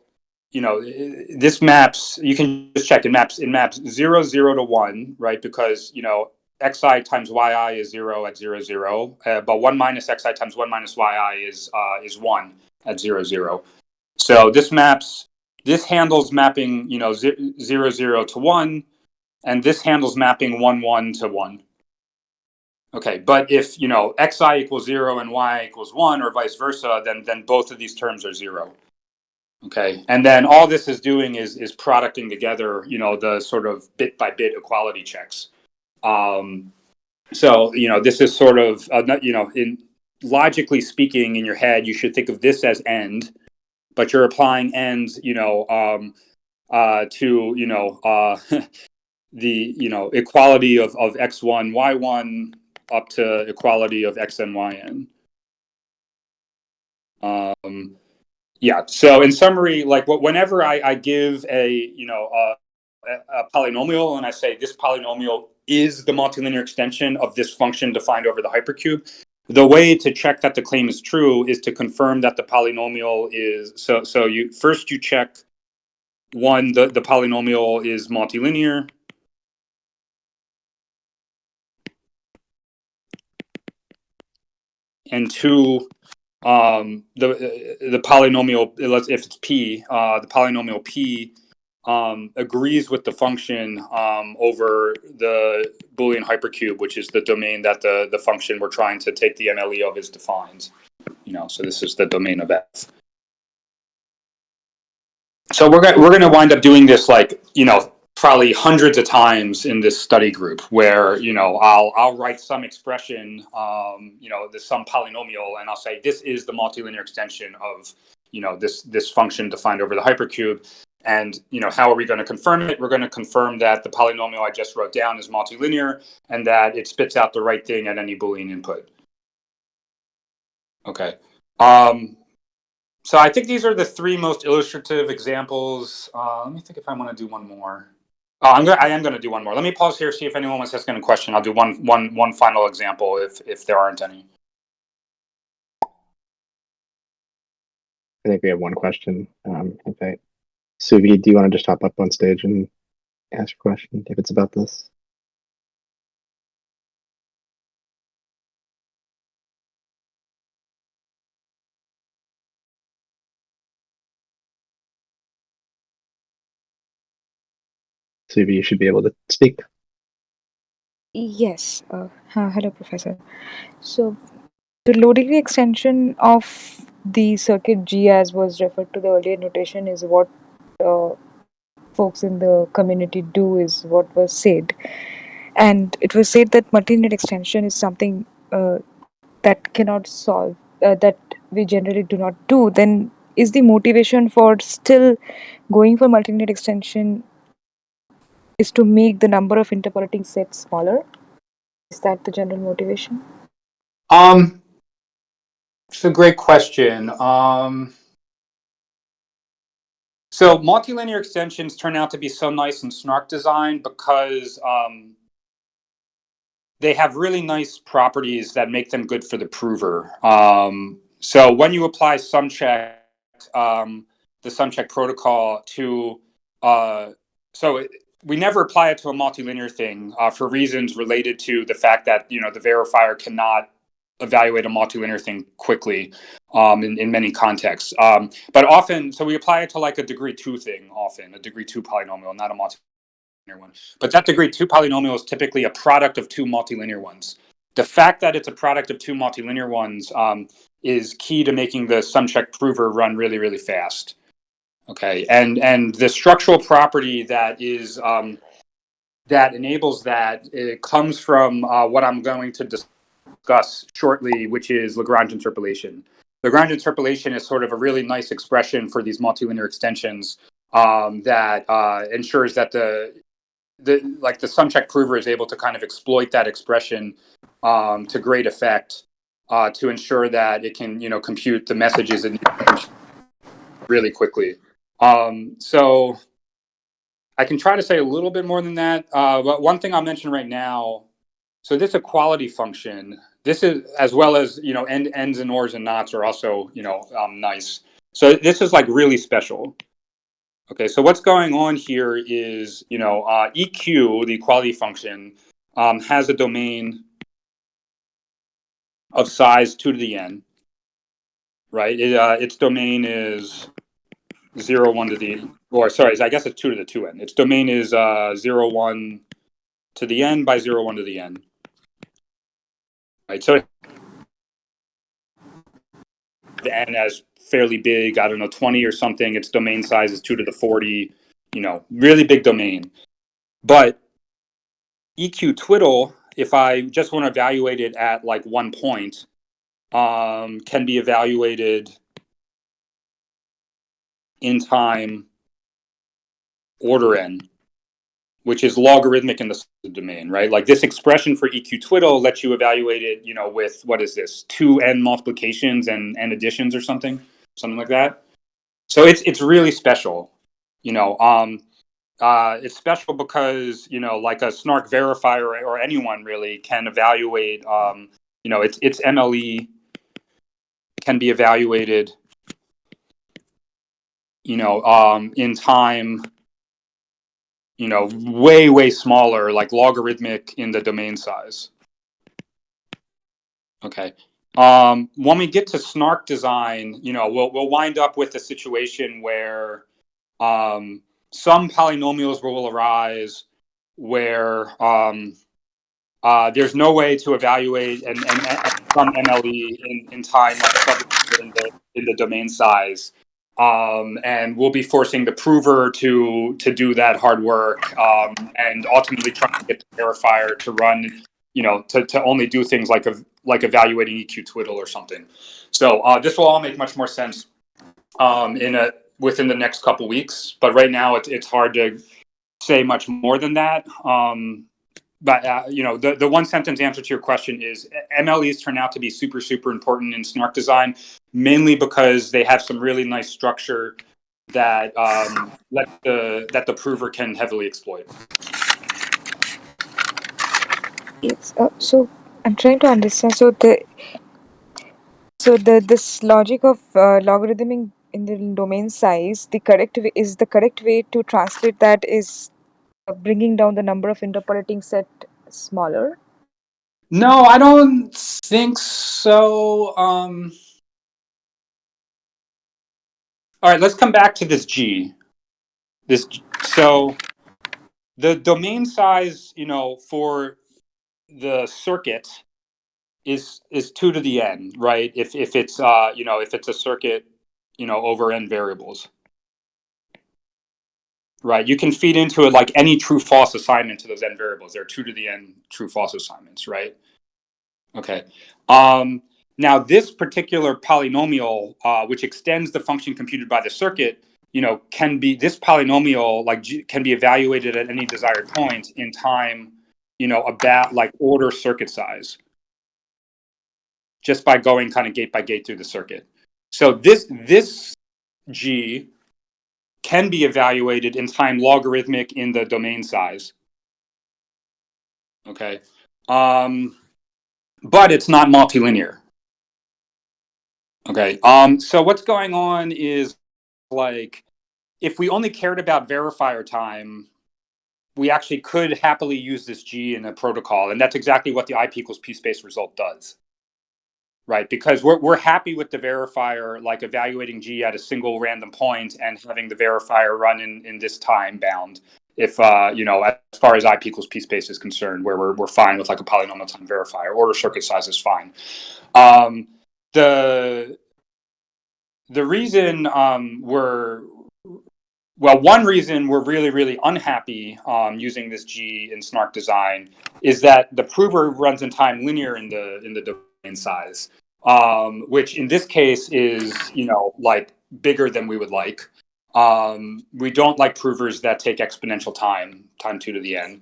this maps. You can just check. It maps 0, 0 to 1, right? Because xi times yi is 0 at 0, 0. But 1 minus xi times 1 minus yi is 1 at 0, 0. So this maps. This handles mapping 0, 0 to 1. And this handles mapping 1, 1 to 1. Okay, but if xi equals 0 and y equals 1, or vice versa, then both of these terms are 0. Okay, and then all this is doing is producting together, the sort of bit by bit equality checks. So this is sort of in logically speaking, in your head, you should think of this as end, but you're applying ends, to the equality of x1 y1 up to equality of xn, yn. Yeah. So in summary, like whenever I give a polynomial and I say this polynomial is the multilinear extension of this function defined over the hypercube, the way to check that the claim is true is to confirm that the polynomial is so you check one, the polynomial is multilinear. And two, the polynomial, if it's p, the polynomial p agrees with the function over the Boolean hypercube, which is the domain that the function we're trying to take the MLE of is defined. So this is the domain of F. So we're going to wind up doing this probably hundreds of times in this study group where, I'll write some expression, there's some polynomial, and I'll say, this is the multilinear extension of, this function defined over the hypercube. And, how are we going to confirm it? We're going to confirm that the polynomial I just wrote down is multilinear and that it spits out the right thing at any Boolean input. Okay. So I think these are the three most illustrative examples. Let me think if I want to do one more. I am going to do one more. Let me pause here, see if anyone wants to ask any question. I'll do one final example if there aren't any. I think we have one question. Okay. Suvi, do you want to just hop up on stage and ask a question if it's about this? Suvi, you should be able to speak. Yes. Hello, Professor. So the low degree extension of the circuit G, as was referred to the earlier notation, is what folks in the community do, is what was said. And it was said that multilinear extension is something that cannot solve, that we generally do not do. Then is the motivation for still going for multilinear extension is to make the number of interpolating sets smaller? Is that the general motivation? It's a great question. So multilinear extensions turn out to be so nice in SNARK design because they have really nice properties that make them good for the prover. So when you apply SumCheck, the SumCheck protocol to, we never apply it to a multilinear thing for reasons related to the fact that, the verifier cannot evaluate a multilinear thing quickly in many contexts. But often, so we apply it to like a degree 2 thing, often a degree 2 polynomial, not a multilinear one. But that degree 2 polynomial is typically a product of two multilinear ones. The fact that it's a product of two multilinear ones is key to making the SumCheck prover run really, really fast. Okay, and the structural property that is that enables that, it comes from what I'm going to discuss shortly, which is Lagrange interpolation. Lagrange interpolation is sort of a really nice expression for these multilinear extensions that ensures that the SumCheck prover is able to kind of exploit that expression to great effect to ensure that it can, compute the messages really quickly. So I can try to say a little bit more than that. But one thing I'll mention right now, so this equality function, this is, as well as, ends and ors and knots are also, nice. So this is like really special. Okay, so what's going on here is, EQ, the equality function, has a domain of size 2 to the n, right? Its domain is 0, 1 to the, or sorry, I guess it's 2 to the 2n. Its domain is 0, 1 to the n by 0, 1 to the n. Right, so the n as fairly big, I don't know, 20 or something. Its domain size is 2 to the 40, really big domain. But EQ twiddle, if I just want to evaluate it at like 1 point, can be evaluated in time order n, which is logarithmic in the domain, right? Like this expression for EQ twiddle lets you evaluate it, with, what is this, 2n multiplications and additions or something like that. So it's really special, it's special because, like a snark verifier or anyone really can evaluate, its MLE can be evaluated, in time, way, way smaller, like logarithmic in the domain size. Okay. When we get to snark design, we'll wind up with a situation where some polynomials will arise where there's no way to evaluate and some MLE in time, like in the domain size. And we'll be forcing the prover to do that hard work, and ultimately trying to get the verifier to run, to only do things like evaluating EQ twiddle or something. So this will all make much more sense within the next couple weeks. But right now it's hard to say much more than that. But the one sentence answer to your question is MLEs turn out to be super, super important in snark design, mainly because they have some really nice structure that that the prover can heavily exploit. Yes. So I'm trying to understand. This logic of logarithming in the domain size, the correct way to translate that is bringing down the number of interpolating set smaller. No, I don't think so. All right, let's come back to this G. So the domain size, for the circuit is 2 to the n, right? If it's if it's a circuit, over n variables, right? You can feed into it like any true false assignment to those n variables. There are 2 to the n true false assignments, right? Okay. Now this particular polynomial, which extends the function computed by the circuit, this polynomial can be evaluated at any desired point in time, about like order circuit size, just by going kind of gate by gate through the circuit. So this G can be evaluated in time logarithmic in the domain size. Okay. But it's not multilinear. Okay. So what's going on is, like, if we only cared about verifier time, we actually could happily use this G in a protocol. And that's exactly what the IP equals P space result does. Right, because we're happy with the verifier, like evaluating G at a single random point and having the verifier run in this time bound. If as far as IP equals P space is concerned, where we're fine with like a polynomial time verifier, order circuit size is fine. The reason one reason we're really, really unhappy using this G in snark design is that the prover runs in time linear in the domain size, which in this case is like bigger than we would like. We don't like provers that take exponential time 2 to the n.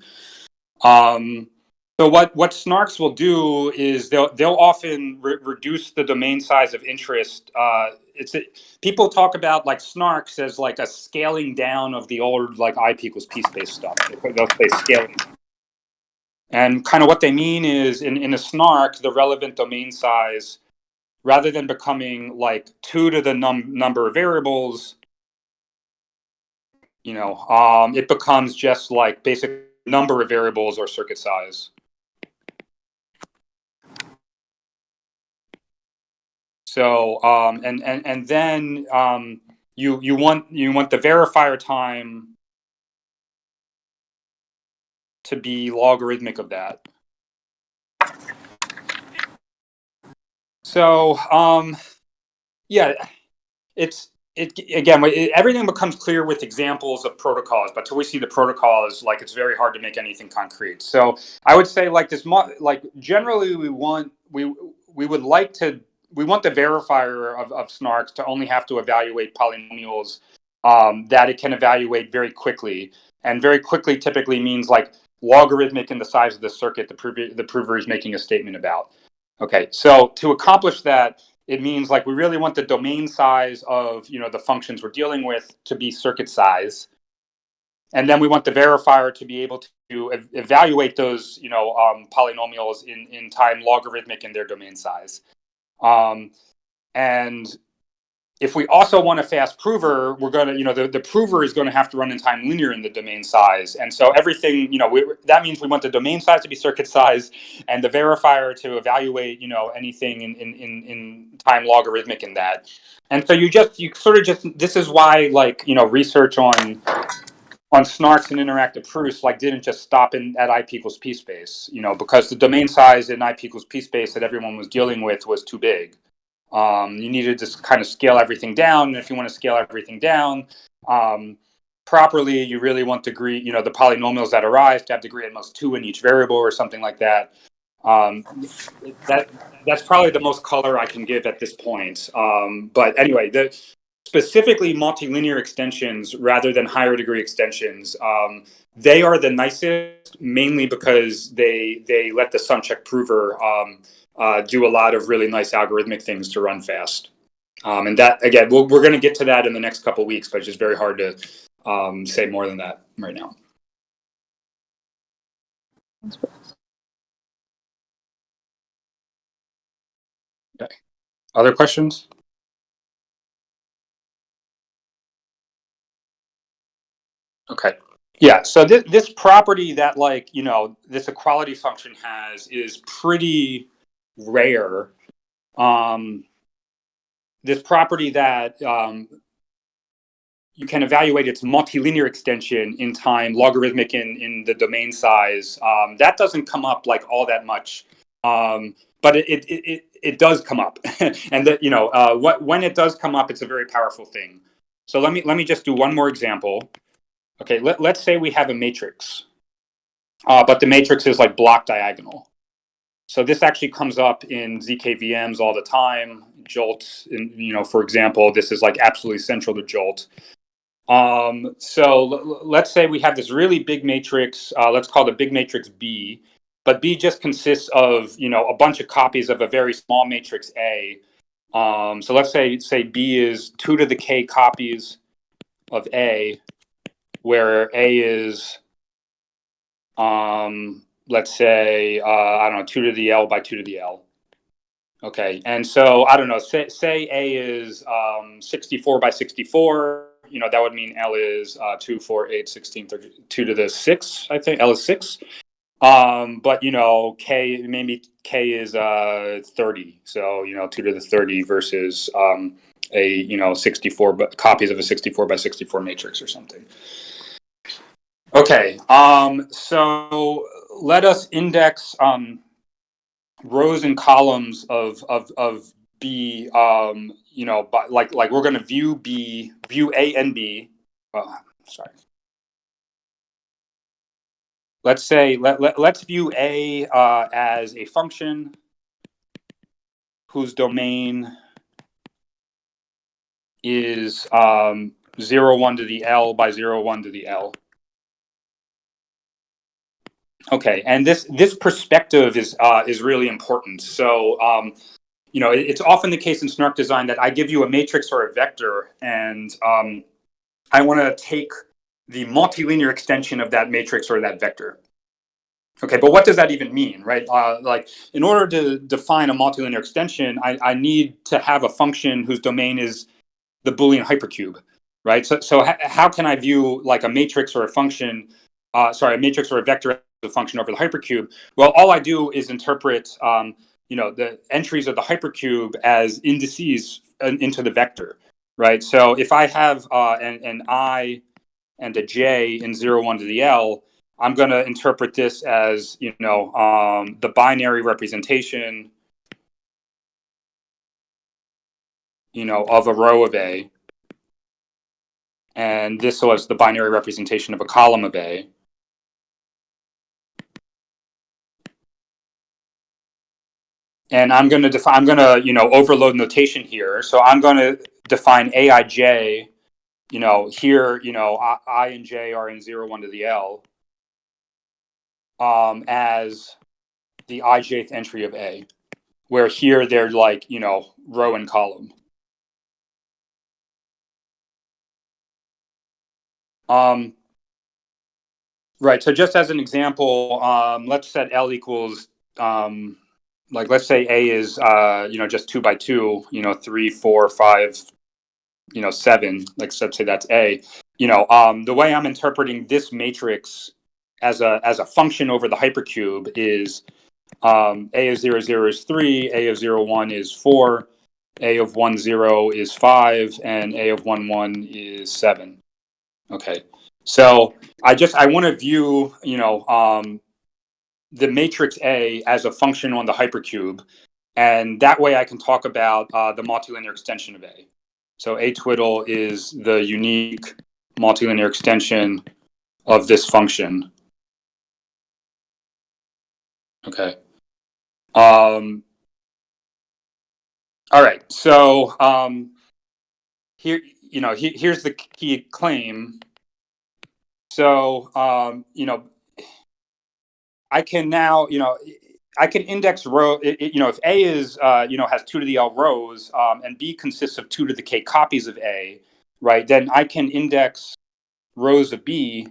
So what snarks will do is they'll often reduce the domain size of interest. People talk about like snarks as like a scaling down of the old like IP equals P space stuff. They'll say scaling. And kind of what they mean is in a snark, the relevant domain size, rather than becoming like 2 to the number of variables, it becomes just like basic number of variables or circuit size. So and then you want the verifier time to be logarithmic of that. So yeah, everything becomes clear with examples of protocols, but till we see the protocols, like, it's very hard to make anything concrete. So I would say like this, like generally we want the verifier of snarks to only have to evaluate polynomials that it can evaluate very quickly. And very quickly typically means like logarithmic in the size of the circuit the prover is making a statement about. Okay, so to accomplish that, it means like we really want the domain size of the functions we're dealing with to be circuit size, and then we want the verifier to be able to evaluate those polynomials in time logarithmic in their domain size. And if we also want a fast prover, we're going to, the prover is going to have to run in time linear in the domain size. And so everything, that means we want the domain size to be circuit size and the verifier to evaluate, anything in time logarithmic in that. And so this is why research on snarks and interactive proofs didn't just stop at I p equals p space, because the domain size in I p equals p space that everyone was dealing with was too big. You needed to kind of scale everything down. And if you want to scale everything down properly, you really want degree, the polynomials that arise to have degree at most 2 in each variable or something like that. That's probably the most color I can give at this point. But anyway, specifically multilinear extensions rather than higher degree extensions, they are the nicest, mainly because they let the sum check prover do a lot of really nice algorithmic things to run fast. And that, again, we're going to get to that in the next couple of weeks, but it's just very hard to say more than that right now. Okay. Other questions? Okay. Yeah. So this property that this equality function has is pretty rare. This property that you can evaluate its multilinear extension in time logarithmic in the domain size, that doesn't come up all that much. But it does come up. And that when it does come up, it's a very powerful thing. So let me just do one more example. Okay, let's say we have a matrix, but the matrix is block diagonal. So this actually comes up in ZKVMs all the time. Jolt, for example, this is absolutely central to Jolt. So let's say we have this really big matrix. Let's call the big matrix B, but B just consists of a bunch of copies of a very small matrix A. So let's say B is 2 to the k copies of A, where A is let's say I don't know, 2 to the L by 2 to the L. Okay, and so I don't know, say A is 64 by 64. That would mean L is 2, 4, 8, 16, 32 to the 6. I think L is 6. But K, maybe K is 30. So 2 to the 30 versus a 64 copies of a 64 by 64 matrix or something. Okay, so let us index rows and columns of B. But we're going to view A and B. Sorry. Let's say let's view A as a function whose domain is 0, 1 to the L by 0, 1 to the L. Okay, and this perspective is really important. So it's often the case in snark design that I give you a matrix or a vector, and I want to take the multilinear extension of that matrix or that vector. Okay, but what does that even mean, right? In order to define a multilinear extension, I need to have a function whose domain is the Boolean hypercube, right? So how can I view a matrix or a function, a matrix or a vector as a function over the hypercube? Well, all I do is interpret, the entries of the hypercube as indices into the vector, right? So if I have an I and a J in 0, 1 to the L, I'm going to interpret this as, the binary representation, of a row of A. And this was the binary representation of a column of A. And I'm going to overload notation here. So I'm going to define Aij here, I and J are in 0, 1 to the L, as the ijth entry of A, where here they're like, row and column. Right. So just as an example, let's set L equals, let's say A is, just 2 by 2, 3, 4, 5, 7. Let's say that's A. The way I'm interpreting this matrix as a function over the hypercube is, A of 0, 0 is 3, A of 0, 1 is 4, A of 1, 0 is 5, and A of 1, 1 is 7. Okay. So I want to view, the matrix A as a function on the hypercube, and that way I can talk about the multilinear extension of A. So A twiddle is the unique multilinear extension of this function. Okay. All right. So here, here's the key claim. So I can now, I can index row. If A is, has 2 to the L rows, and B consists of 2 to the K copies of A, right? Then I can index rows of B,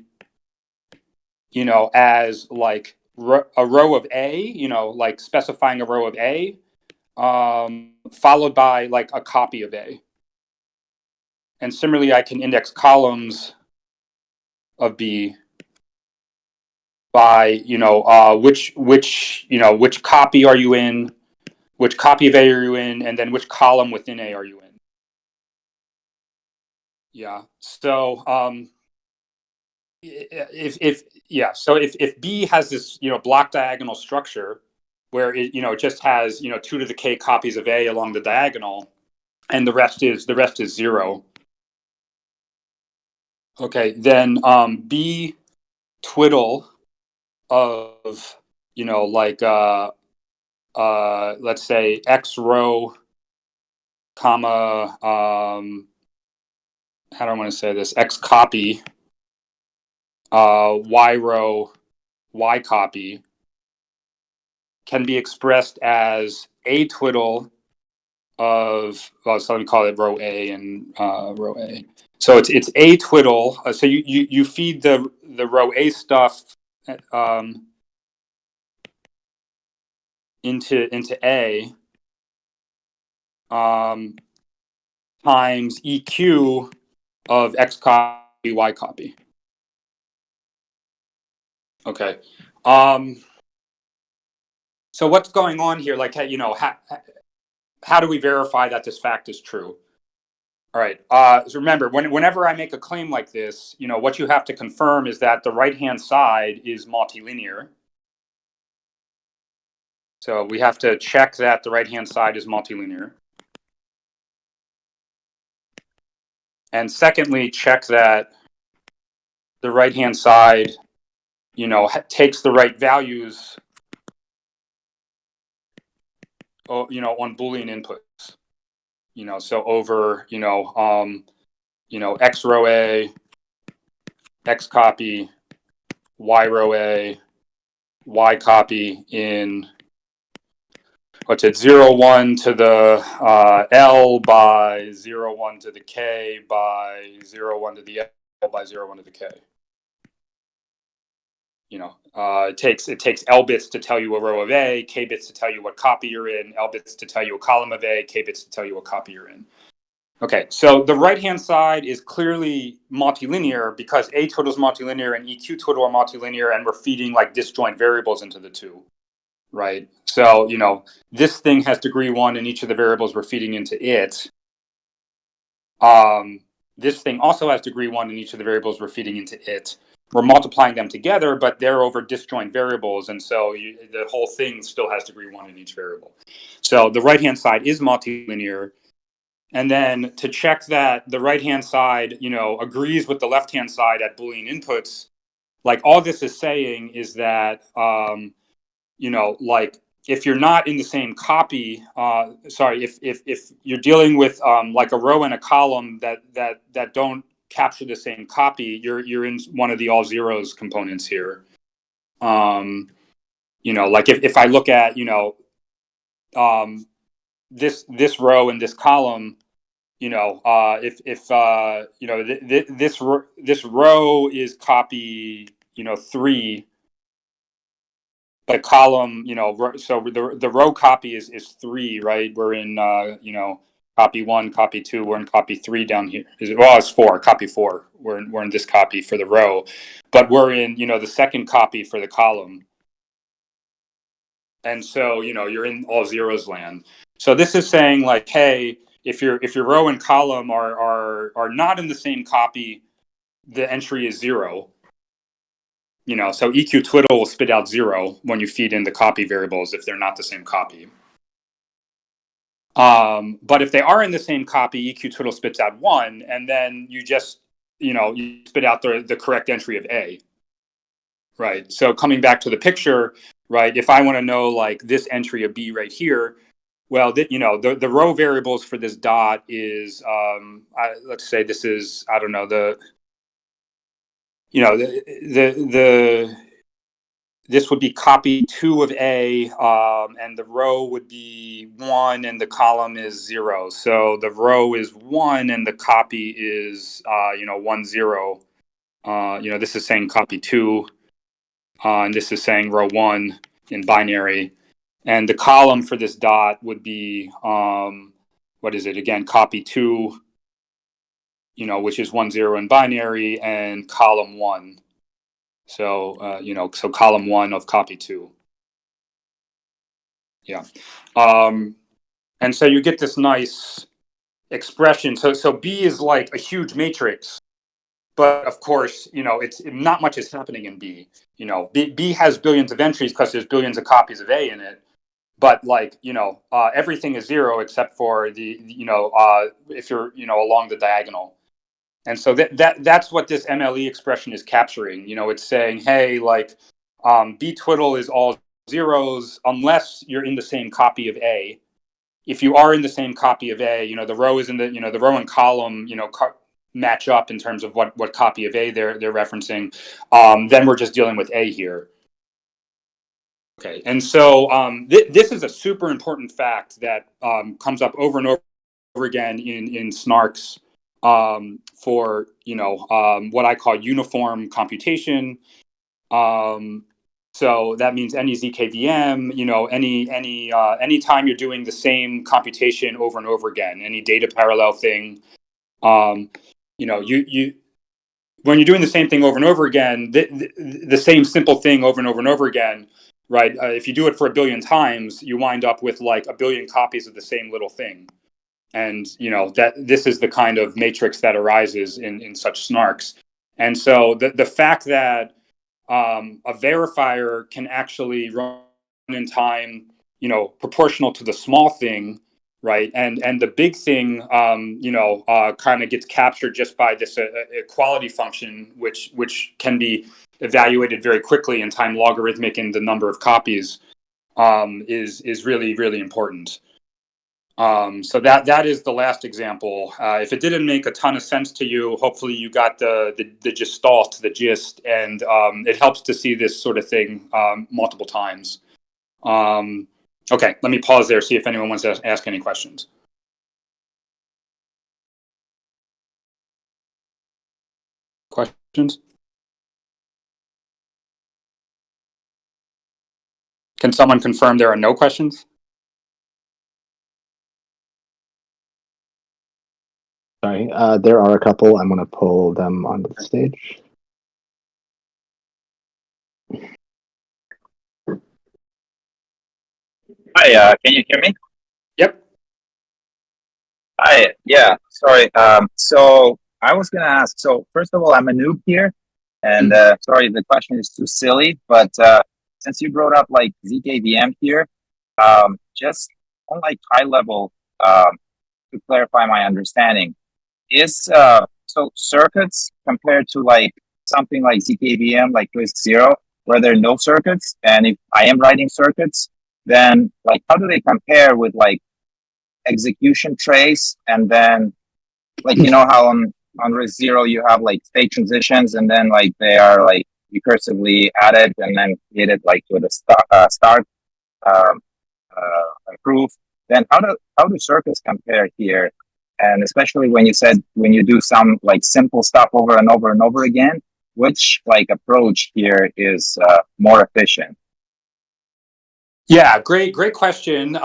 as like a row of A, like specifying a row of A, followed by like a copy of A. And similarly, I can index columns of B by, which copy are you in, which copy of A are you in, and then which column within A are you in. Yeah. So if B has this block diagonal structure where it just has 2 to the K copies of A along the diagonal, and the rest is 0. Okay, then B twiddle of let's say X row, comma, how do I want to say this? X copy, Y row, Y copy can be expressed as A twiddle of, so let me call it row A and row A. So it's A twiddle. So you feed the row A stuff into A times EQ of X copy, Y copy. Okay. So what's going on here? Like, how do we verify that this fact is true? All right. So remember, whenever I make a claim like this, what you have to confirm is that the right-hand side is multilinear. So we have to check that the right-hand side is multilinear. And secondly, check that the right-hand side, takes the right values, on Boolean inputs. So over, X row A, X copy, Y row A, Y copy in, what's it, 0, 1 to the L by 0, 1 to the K by 0, 1 to the L by 0, 1 to the K. It takes L bits to tell you a row of A, K bits to tell you what copy you're in, L bits to tell you a column of A, K bits to tell you what copy you're in. Okay, so the right-hand side is clearly multilinear because A twiddle is multilinear and EQ twiddle are multilinear, and we're feeding like disjoint variables into the two, right? So, this thing has degree 1 in each of the variables we're feeding into it. This thing also has degree 1 in each of the variables we're feeding into it. We're multiplying them together, but they're over disjoint variables, and so the whole thing still has degree 1 in each variable. So the right-hand side is multilinear. And then to check that the right-hand side, agrees with the left-hand side at Boolean inputs, like all this is saying is that, like if you're not in the same copy, if you're dealing with like a row and a column that don't capture the same copy, you're in one of the all zeros components here. Like if I look at, this row and this column, if this row is copy, 3, but column, so the row copy is 3, right? We're in, copy 1, copy 2, we're in copy 3 down here. It's 4, copy 4. We're in this copy for the row, but we're in, the second copy for the column. And so, you're in all zeros land. So this is saying like, hey, if your row and column are not in the same copy, the entry is 0. So EQ twiddle will spit out 0 when you feed in the copy variables if they're not the same copy. But if they are in the same copy, EQ twiddle spits out 1, and then you just, you spit out the correct entry of A. Right. So coming back to the picture, right, if I want to know like this entry of B right here, well, the row variables for this dot is, let's say this is, I don't know, this would be copy 2 of A, and the row would be 1 and the column is 0. So the row is 1 and the copy is, 1, 0. This is saying copy 2, and this is saying row 1 in binary. And the column for this dot would be, what is it again? Copy 2, which is 1, 0 in binary, and column 1. So, so column 1 of copy 2. Yeah. And so you get this nice expression. So B is like a huge matrix, but of course, it's not much is happening in B. B has billions of entries because there's billions of copies of A in it. But like, everything is 0 except for the, if you're, along the diagonal. And so that's what this MLE expression is capturing. It's saying, hey, like, B twiddle is all zeros unless you're in the same copy of A. If you are in the same copy of A, the row is in the, the row and column, match up in terms of what copy of A they're referencing. Then we're just dealing with A here. Okay, and so this is a super important fact that comes up over and over again in SNARKs for what I call uniform computation. So that means any ZKVM, any time you're doing the same computation over and over again, any data parallel thing, you when you're doing the same thing over and over again, the same simple thing over and over and over again, right? If you do it for 1 billion times, you wind up with like 1 billion copies of the same little thing. And, that this is the kind of matrix that arises in such SNARKs. And so the fact that a verifier can actually run in time, proportional to the small thing, right? And the big thing, kind of gets captured just by this equality function, which can be evaluated very quickly in time logarithmic in the number of copies, is really, really important. So that is the last example. If it didn't make a ton of sense to you, hopefully you got the gestalt, the gist, and it helps to see this sort of thing multiple times. Okay, let me pause there, see if anyone wants to ask any questions. Questions? Can someone confirm there are no questions? Sorry, there are a couple. I'm going to pull them onto the stage. Hi, can you hear me? Yep. Hi, yeah, sorry. So I was gonna ask, so first of all, I'm a noob here, and sorry, the question is too silly, but since you brought up like ZKVM here, just on like high level, to clarify my understanding, is so circuits compared to like something like ZKVM, like twist zero, where there are no circuits, and if I am writing circuits, then like how do they compare with like execution trace, and then like how on on risk zero, you have like state transitions, and then like they are like recursively added and then created like with a start um, proof. Then how do circuits compare here? And especially when you said when you do some like simple stuff over and over and over again, which like approach here is more efficient? Yeah, great question.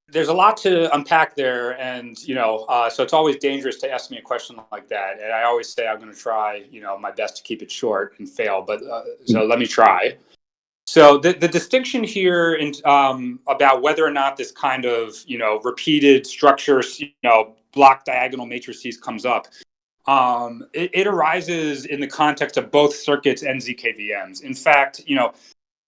There's a lot to unpack there, and so it's always dangerous to ask me a question like that. And I always say I'm going to try, my best to keep it short and fail. But so let me try. So the distinction here in about whether or not this kind of repeated structure, block diagonal matrices comes up, it arises in the context of both circuits and ZKVMs. In fact,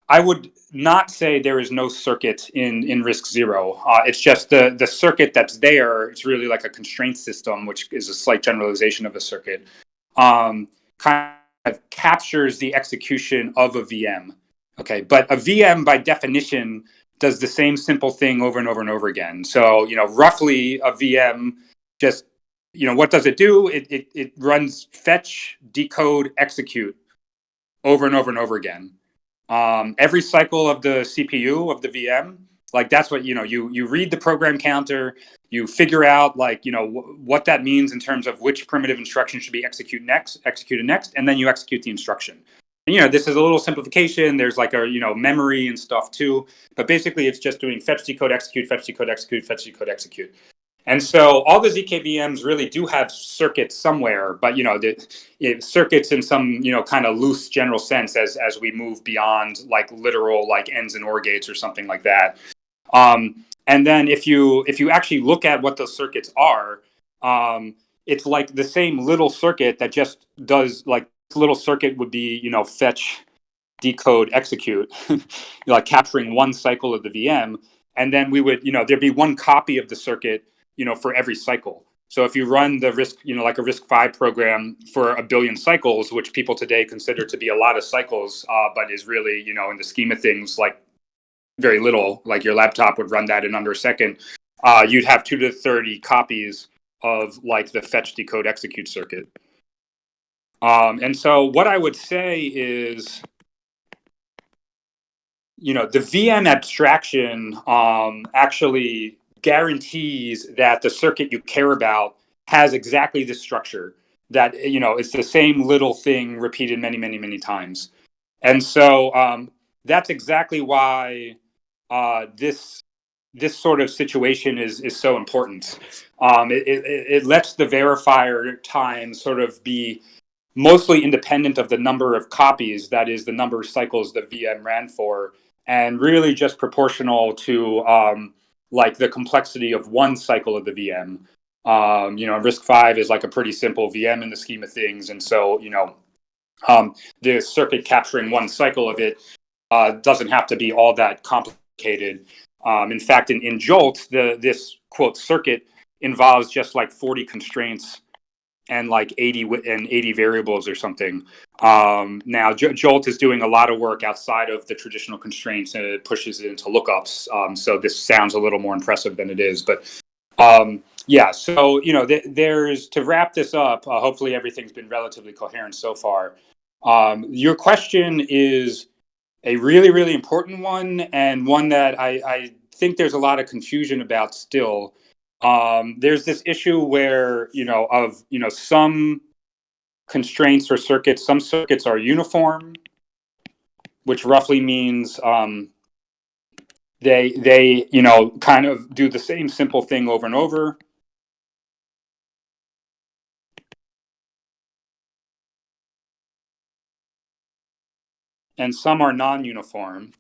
I would not say there is no circuit in risk zero. It's just the circuit that's there. It's really like a constraint system, which is a slight generalization of a circuit. Kind of captures the execution of a VM. Okay, but a VM by definition does the same simple thing over and over and over again. So roughly a VM just what does it do? It runs fetch, decode, execute over and over and over again. Every cycle of the CPU of the VM, like that's what you read the program counter, you figure out like what that means in terms of which primitive instruction should be executed next, and then you execute the instruction. And, this is a little simplification. There's like a memory and stuff too, but basically it's just doing fetch, decode, execute, fetch, decode, execute, fetch, decode, execute. And so all the ZKVMs really do have circuits somewhere, but circuits in some kind of loose general sense as we move beyond like literal like ends and OR gates or something like that. And then if you actually look at what those circuits are, it's like the same little circuit that just does like this little circuit would be fetch, decode, execute, like capturing one cycle of the VM, and then we would there'd be one copy of the circuit for every cycle. So if you run the risk, like a RISC-V program for 1 billion cycles, which people today consider to be a lot of cycles, but is really, in the scheme of things, like very little, like your laptop would run that in under a second, you'd have 2 to 30 copies of like the fetch, decode, execute circuit. And so what I would say is, the VM abstraction actually guarantees that the circuit you care about has exactly this structure, that it's the same little thing repeated many, many, many times. And so that's exactly why this sort of situation is so important. It lets the verifier time sort of be mostly independent of the number of copies, that is the number of cycles the VM ran for, and really just proportional to like the complexity of one cycle of the VM. RISC-V is like a pretty simple VM in the scheme of things, and so the circuit capturing one cycle of it doesn't have to be all that complicated. In fact, in Jolt, this quote circuit involves just like 40 constraints and like 80 variables or something. Now, Jolt is doing a lot of work outside of the traditional constraints, and it pushes it into lookups. So this sounds a little more impressive than it is. But yeah, so there's, to wrap this up. Hopefully, everything's been relatively coherent so far. Your question is a really, really important one, and one that I think there's a lot of confusion about still. There's this issue where, some constraints or circuits, some circuits are uniform, which roughly means they kind of do the same simple thing over and over. And some are non-uniform,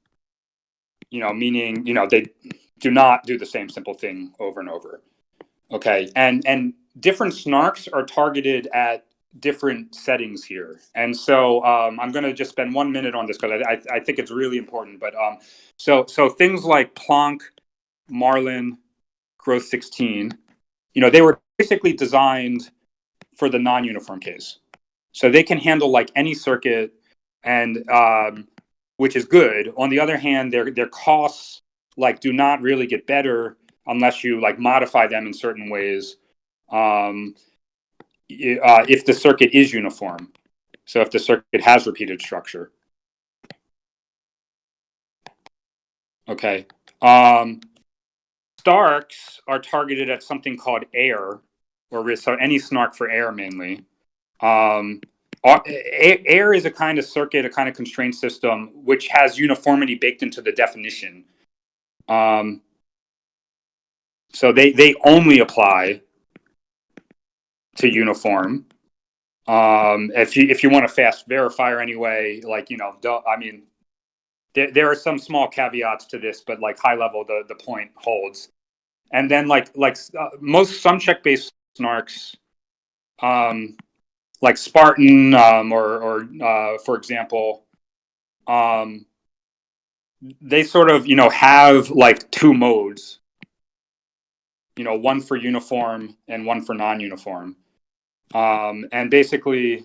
meaning, they do not do the same simple thing over and over. Okay, and different snarks are targeted at different settings here, and so I'm going to just spend 1 minute on this because I think it's really important. But so things like Planck, Marlin, Growth 16, they were basically designed for the non-uniform case, so they can handle like any circuit, and which is good. On the other hand, their costs like do not really get better unless you like modify them in certain ways. if the circuit is uniform. So if the circuit has repeated structure. Okay. Starks are targeted at something called air, or so any snark for air mainly. Air is a kind of circuit, a kind of constraint system, which has uniformity baked into the definition. So they only apply to uniform. If you want a fast verifier anyway, like, I mean, there are some small caveats to this, but like high level, the point holds. And then most sum check based snarks, like Spartan, or for example, they sort of, have like two modes, one for uniform and one for non-uniform. And basically,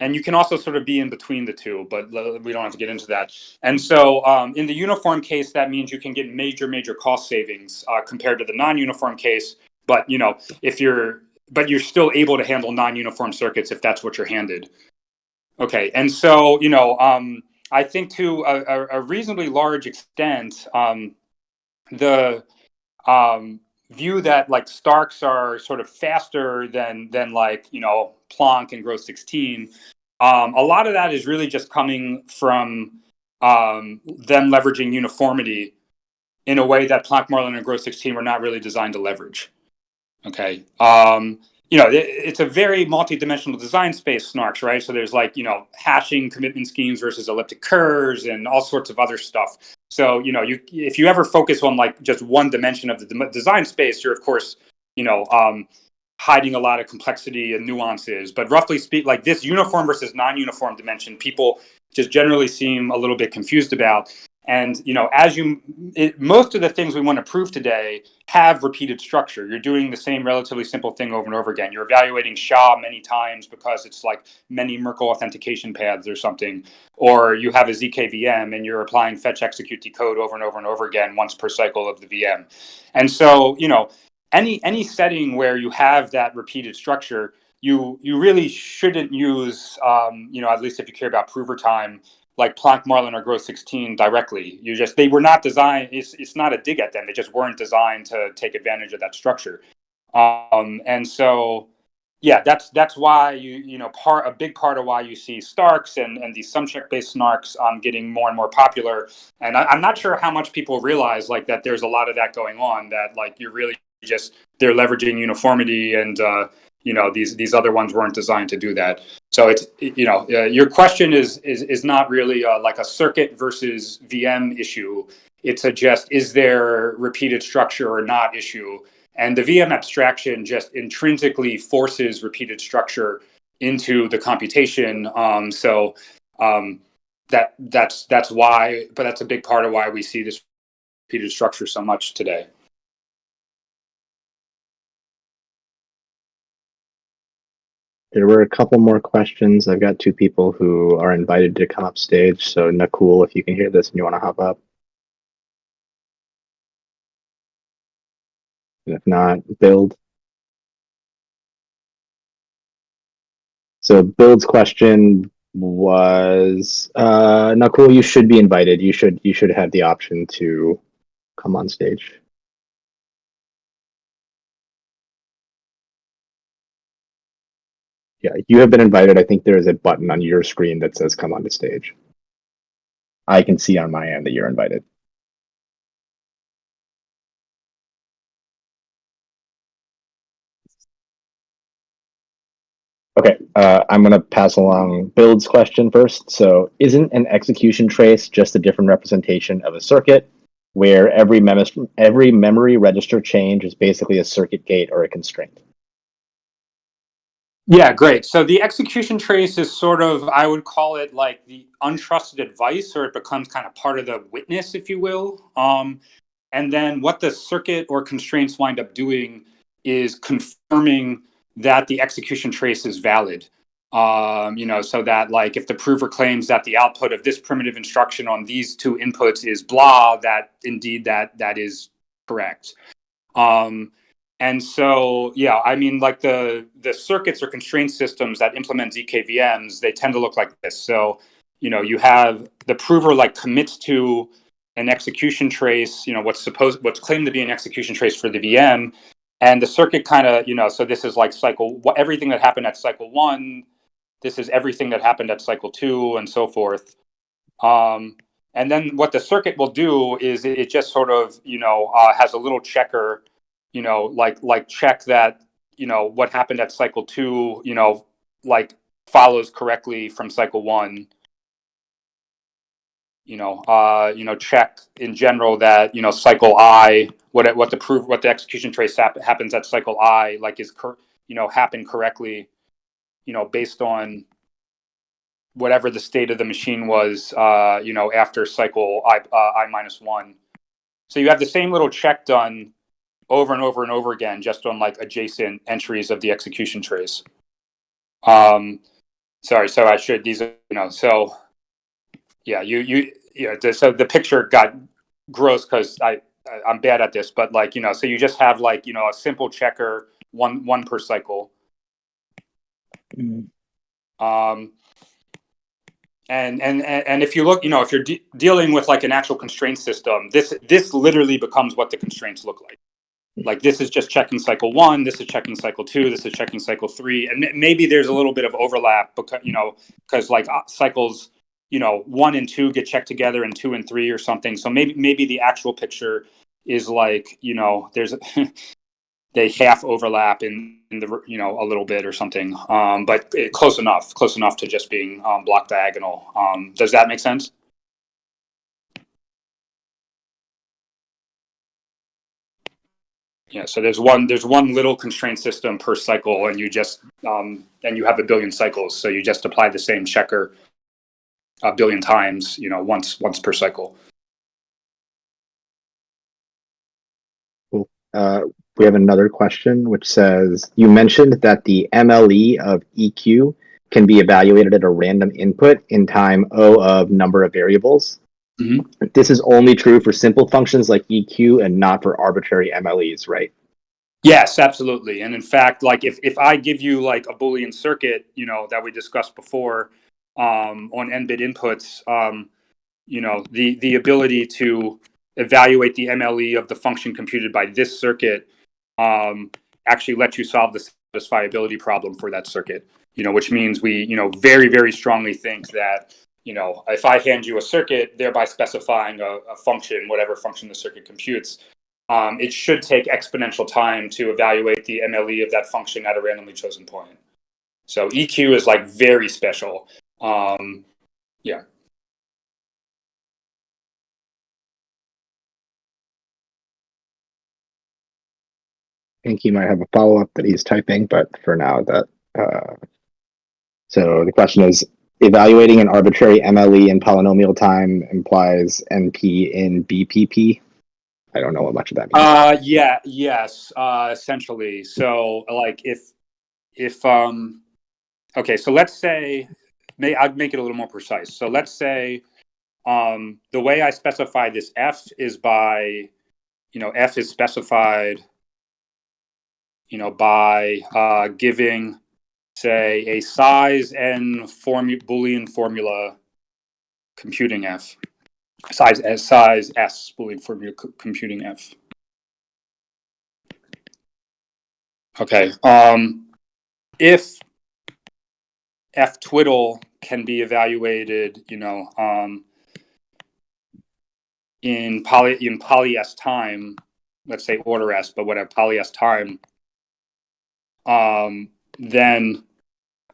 and you can also sort of be in between the two, but we don't have to get into that. And so in the uniform case, that means you can get major cost savings compared to the non-uniform case. But, but you're still able to handle non-uniform circuits if that's what you're handed. Okay. And so, I think to a reasonably large extent, the view that like Starks are sort of faster than like, Planck and Gross 16. A lot of that is really just coming from them leveraging uniformity in a way that Planck, Marlin, and Gross 16 were not really designed to leverage. Okay. It's a very multi-dimensional design space, snarks, right? So there's like, hashing commitment schemes versus elliptic curves and all sorts of other stuff. So, if you ever focus on like just one dimension of the design space, you're of course, hiding a lot of complexity and nuances. But roughly speak, like this uniform versus non-uniform dimension, people just generally seem a little bit confused about. And, most of the things we want to prove today have repeated structure. You're doing the same relatively simple thing over and over again. You're evaluating SHA many times because it's like many Merkle authentication paths or something. Or you have a ZKVM and you're applying fetch, execute, decode over and over and over again once per cycle of the VM. And so, any setting where you have that repeated structure, you really shouldn't use, at least if you care about prover time, like Planck, Marlin, or Gross 16 directly. They were not designed. It's not a dig at them. They just weren't designed to take advantage of that structure. And so, yeah, that's why a big part of why you see Starks and these sum check based snarks getting more and more popular. And I'm not sure how much people realize like that there's a lot of that going on, that like you're really they're leveraging uniformity, and these other ones weren't designed to do that. So it's your question is not really like a circuit versus VM issue. It's is there repeated structure or not issue. And the VM abstraction just intrinsically forces repeated structure into the computation. That's why, but that's a big part of why we see this repeated structure so much today. There were a couple more questions. I've got two people who are invited to come up stage. So Nakul, if you can hear this and you want to hop up. And if not, Build. So Build's question was, Nakul, you should be invited. You should have the option to come on stage. Yeah, you have been invited. I think there is a button on your screen that says come on the stage. I can see on my end that you're invited. Okay, I'm going to pass along Build's question first. So isn't an execution trace just a different representation of a circuit where every memory register change is basically a circuit gate or a constraint? Yeah, great. So the execution trace is sort of, I would call it like the untrusted advice, or it becomes kind of part of the witness, if you will. And then what the circuit or constraints wind up doing is confirming that the execution trace is valid. So that like if the prover claims that the output of this primitive instruction on these two inputs is blah, that indeed that is correct. And so, yeah, I mean, like the circuits or constraint systems that implement ZKVMs, they tend to look like this. So, you have the prover like commits to an execution trace, what's claimed to be an execution trace for the VM, and the circuit kind of, so this is like everything that happened at cycle 1. This is everything that happened at cycle 2, and so forth. And then what the circuit will do is it just sort of, has a little checker, like check that, what happened at cycle 2, like follows correctly from cycle 1. Check in general that, cycle I, what the execution trace happens at cycle I, like happened correctly, based on whatever the state of the machine was, after cycle I minus 1. So you have the same little check done over and over and over again, just on like adjacent entries of the execution trace. Sorry, so I should, these are, so yeah, so the picture got gross because I'm bad at this, but like, so you just have like, a simple checker, one per cycle. And if you look, if you're dealing with like an actual constraint system, this literally becomes what the constraints look like. Like this is just checking cycle 1, this is checking cycle 2, this is checking cycle 3, and maybe there's a little bit of overlap because like cycles 1 and 2 get checked together, and 2 and 3 or something. So maybe the actual picture is like there's they half overlap in the a little bit or something, but close enough to just being block diagonal. Does that make sense? Yeah, so there's one little constraint system per cycle, and you just and you have a billion cycles, so you just apply the same checker a billion times, once per cycle. Cool. We have another question which says, you mentioned that the MLE of EQ can be evaluated at a random input in time O of number of variables. Mm-hmm. This is only true for simple functions like EQ and not for arbitrary MLEs, right? Yes, absolutely. And in fact, like if I give you like a Boolean circuit, that we discussed before, on n-bit inputs, the ability to evaluate the MLE of the function computed by this circuit actually lets you solve the satisfiability problem for that circuit, which means we, very, very strongly think that, if I hand you a circuit, thereby specifying a function, whatever function the circuit computes, it should take exponential time to evaluate the MLE of that function at a randomly chosen point. So EQ is like very special. Yeah. I think he might have a follow-up that he's typing, but for now so the question is, evaluating an arbitrary MLE in polynomial time implies NP in BPP. I don't know what much of that means. Yes, essentially. So like if okay, so let's say, I'd make it a little more precise. So let's say the way I specify this F is by, F is specified, by giving, say, a size n Boolean formula computing F, size S Boolean formula computing F. Okay. If F twiddle can be evaluated, in poly S time, let's say order S, but whatever, poly S time, then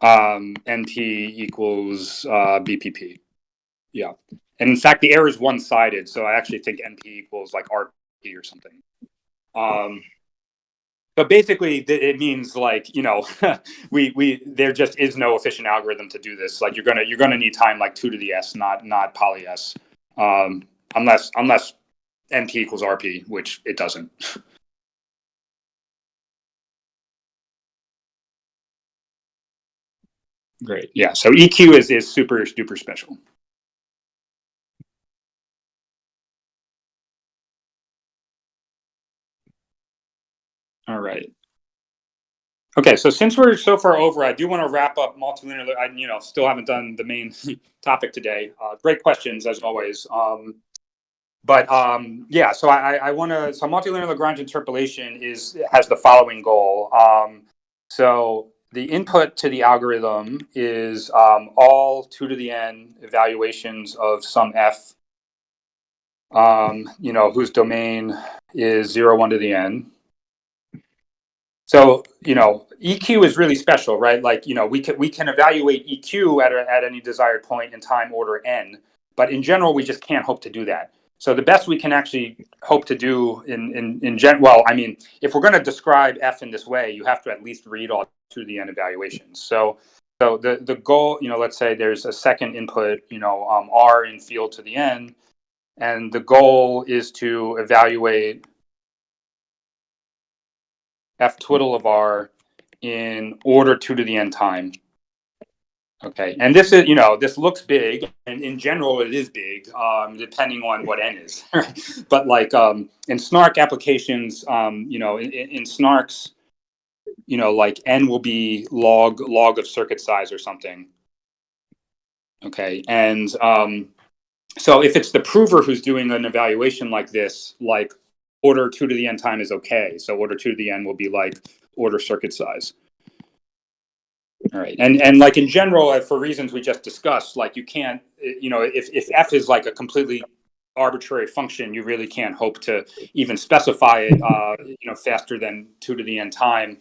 NP equals BPP. Yeah. And in fact, the error is one-sided, so I actually think NP equals like RP or something. But basically, it means like, there just is no efficient algorithm to do this. Like you're gonna need time like 2 to the S, not poly S, unless NP equals RP, which it doesn't. Great, yeah. So EQ is super duper special. All right. Okay, so since we're so far over, I do want to wrap up multilinear. I still haven't done the main topic today. Great questions as always. Yeah, so I want to. So multilinear Lagrange interpolation has the following goal. So the input to the algorithm is all 2 to the n evaluations of some f. Whose domain is 0, 1 to the n. So, EQ is really special, right? Like, we can evaluate EQ at any desired point in time order n, but in general, we just can't hope to do that. So the best we can actually hope to do if we're going to describe f in this way, you have to at least read all 2 to the n evaluations. So the goal, let's say there's a second input, r in field to the n, and the goal is to evaluate f twiddle of r in order 2 to the n time. Okay, and this is, this looks big, and in general it is big, depending on what n is. But like in snark applications, in snarks, like n will be log of circuit size or something. Okay, and so if it's the prover who's doing an evaluation like this, like order 2 to the n time is okay. So order 2 to the n will be like order circuit size. All right, and like in general, for reasons we just discussed, like you can't, if f is like a completely arbitrary function, you really can't hope to even specify it, faster than 2 to the n time,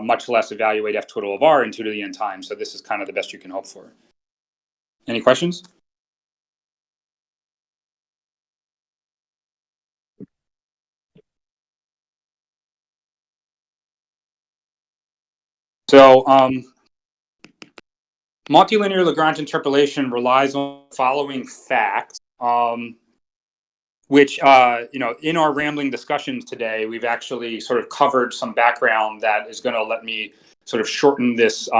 much less evaluate f twiddle of r in 2 to the n time. So this is kind of the best you can hope for. Any questions? So multilinear Lagrange interpolation relies on the following facts, which, in our rambling discussions today, we've actually sort of covered some background that is going to let me sort of shorten this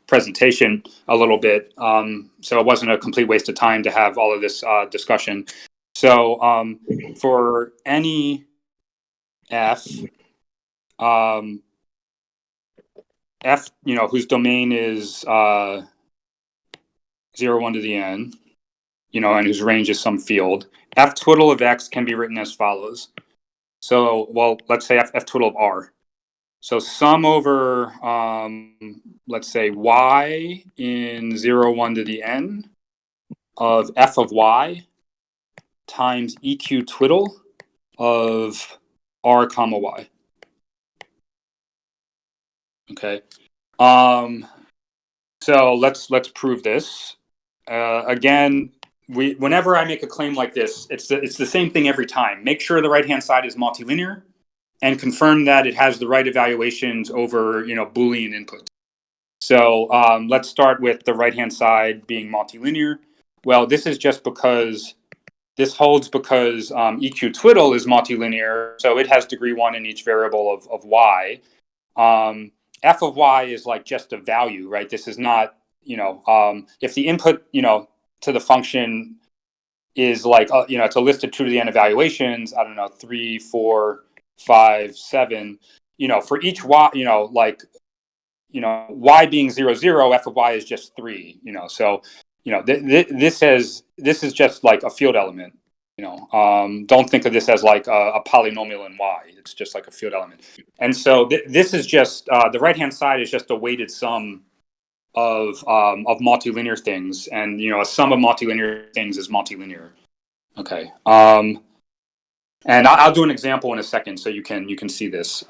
presentation a little bit. So it wasn't a complete waste of time to have all of this discussion. So for any f, f, whose domain is 0, 1 to the n, and whose range is some field, f twiddle of x can be written as follows. So, let's say f twiddle of r. So sum over, let's say y in 0, 1 to the n of f of y times eq twiddle of r comma y. Okay. So let's prove this. Again, whenever I make a claim like this, it's the same thing every time. Make sure the right-hand side is multilinear, and confirm that it has the right evaluations over, Boolean inputs. So let's start with the right-hand side being multilinear. Well, this is just because this holds because EQ twiddle is multilinear, so it has degree 1 in each variable of y. F of y is like just a value, right? This is not, if the input, to the function is like, it's a list of 2 to the n evaluations, I don't know, 3, 4, 5, 7, for each y, y being 0, 0, f of y is just 3, so, this is just like a field element, don't think of this as like a polynomial in y. It's just like a field element. And so this is just, the right-hand side is just a weighted sum of multilinear things. And, a sum of multilinear things is multilinear. Okay. And I'll do an example in a second so you can see this.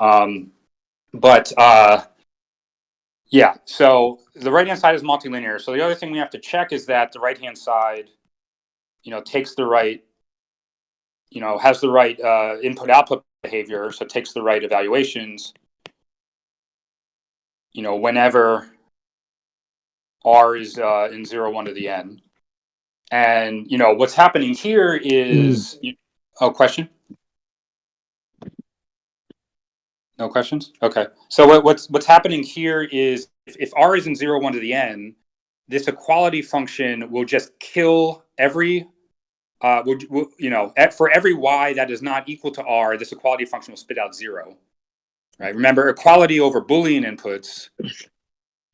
Yeah, so the right-hand side is multilinear. So the other thing we have to check is that the right-hand side, takes the right, has the right input-output behavior, so it takes the right evaluations, whenever r is in 0, 1 to the n. And, what's happening here is... question? No questions? Okay. So what's happening here is if r is in 0, 1 to the n, this equality function will just kill every... for every y that is not equal to r, this equality function will spit out 0. right? Remember, equality over Boolean inputs,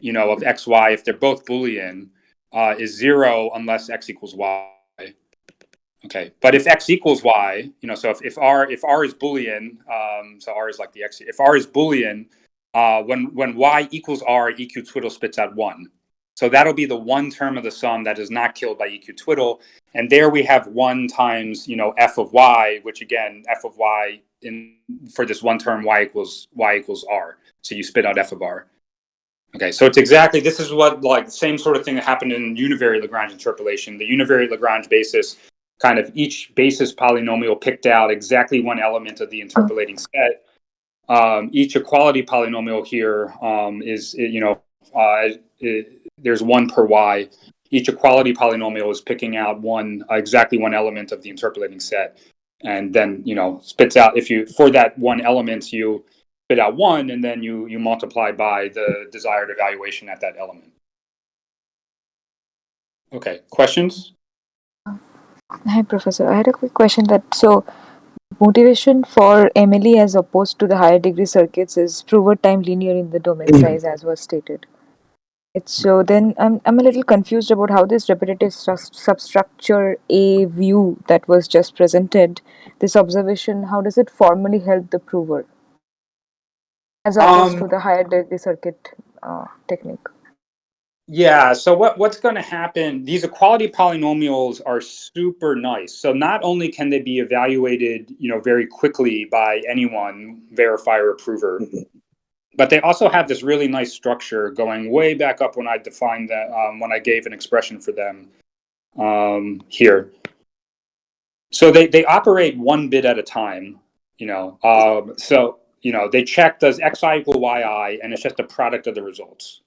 of x, y, if they're both Boolean, is 0 unless x equals y. Okay, but if x equals y, so if r is Boolean, so r is like the x. If r is Boolean, when y equals r, EQ twiddle spits out 1. So that'll be the one term of the sum that is not killed by EQ twiddle, and there we have 1 times f of y, which again f of y for this one term y equals r. So you spit out f of r. Okay, so this is what the same sort of thing that happened in univariate Lagrange interpolation. The univariate Lagrange basis, kind of each basis polynomial picked out exactly one element of the interpolating set. Each equality polynomial here is, there's 1 per y. Each equality polynomial is picking out exactly one element of the interpolating set, and then spits out, for that one element you spit out 1, and then you multiply by the desired evaluation at that element. Okay, questions? Hi, Professor. I had a quick question motivation for MLE as opposed to the higher degree circuits is prover time linear in the domain size, as was stated. Then I'm a little confused about how this repetitive substructure A view that was just presented, this observation, how does it formally help the prover as opposed to the higher degree circuit technique? Yeah, so what's going to happen, these equality polynomials are super nice. So not only can they be evaluated, very quickly by anyone, verifier or prover, but they also have this really nice structure going way back up when I defined that, when I gave an expression for them here. So they operate 1 bit at a time, so, they check, does xi equal yi, and it's just a product of the results.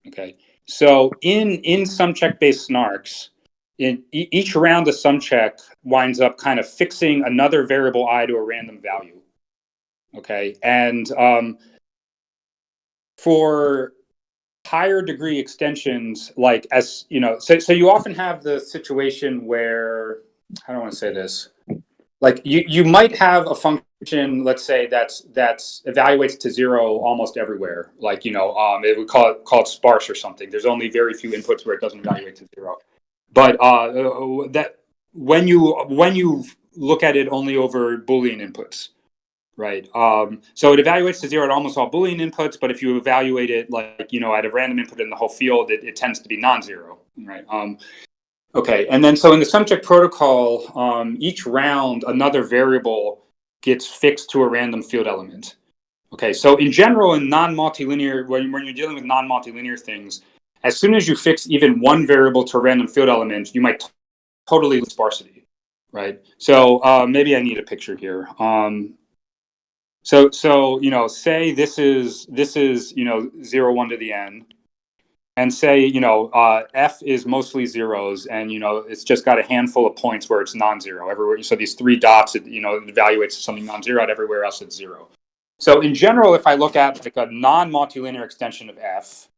Okay, so in sum check based snarks, in each round of sum check winds up kind of fixing another variable I to a random value. Okay, and for higher degree extensions, so you often have the situation where, I don't want to say this, you might have a function, let's say that's evaluates to 0 almost everywhere. It would call it sparse or something. There's only very few inputs where it doesn't evaluate to 0. But that when you look at it only over Boolean inputs, right? So it evaluates to 0 at almost all Boolean inputs, but if you evaluate it at a random input in the whole field, it tends to be non-zero, right? Okay, and then so in the sum check protocol, each round another variable gets fixed to a random field element. Okay, so in general, in non-multilinear, when you're dealing with non-multilinear things, as soon as you fix even one variable to a random field element, you might totally lose sparsity, right? So maybe I need a picture here. So say this is 0, 1 to the n. And say, f is mostly zeros, and, it's just got a handful of points where it's non-zero everywhere. So these 3 dots, it evaluates something non-zero, and everywhere else it's 0. So in general, if I look at a non-multilinear extension of f,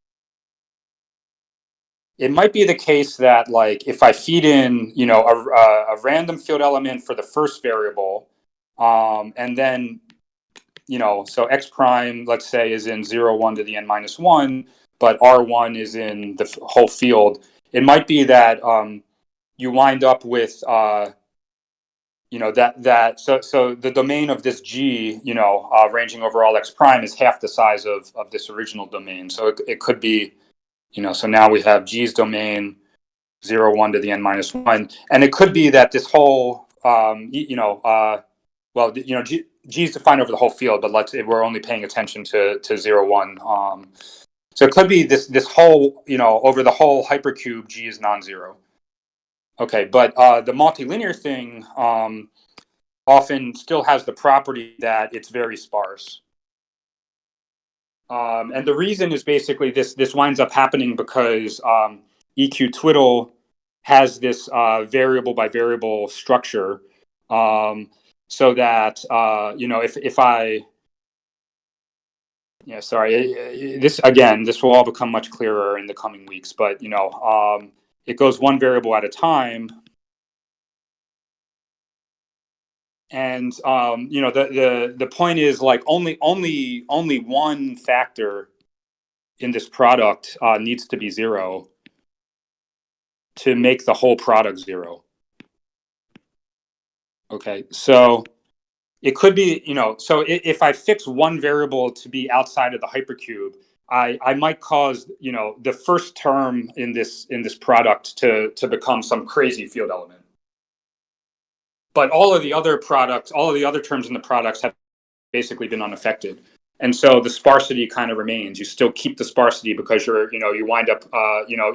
it might be the case that if I feed in, a random field element for the first variable, and then, so x prime, let's say, is in 0, 1 to the n minus 1, but R1 is in the whole field, it might be that you wind up with, so the domain of this G, ranging over all x prime is half the size of this original domain. So it could be, so now we have G's domain 0, 1 to the n minus 1. And it could be that this whole, G is defined over the whole field, but we're only paying attention to 0, 1. So it could be this whole, over the whole hypercube, G is non-zero. Okay, but the multilinear thing often still has the property that it's very sparse. And the reason is basically this winds up happening because EQ twiddle has this variable by variable structure, so that if I this will all become much clearer in the coming weeks, but it goes one variable at a time. And the point is like only one factor in this product needs to be 0 to make the whole product 0. Okay, so it could be, so if I fix one variable to be outside of the hypercube, I might cause, the first term in this product to become some crazy field element. But all of the other terms in the products have basically been unaffected. And so the sparsity kind of remains. You still keep the sparsity because you wind up,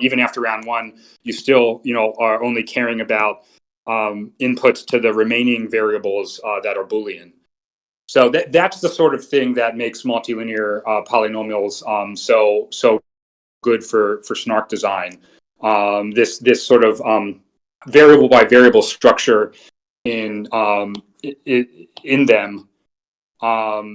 even after round 1, you still, are only caring about inputs to the remaining variables that are Boolean. So that's the sort of thing that makes multilinear polynomials so good for SNARK design. This sort of variable by variable structure in them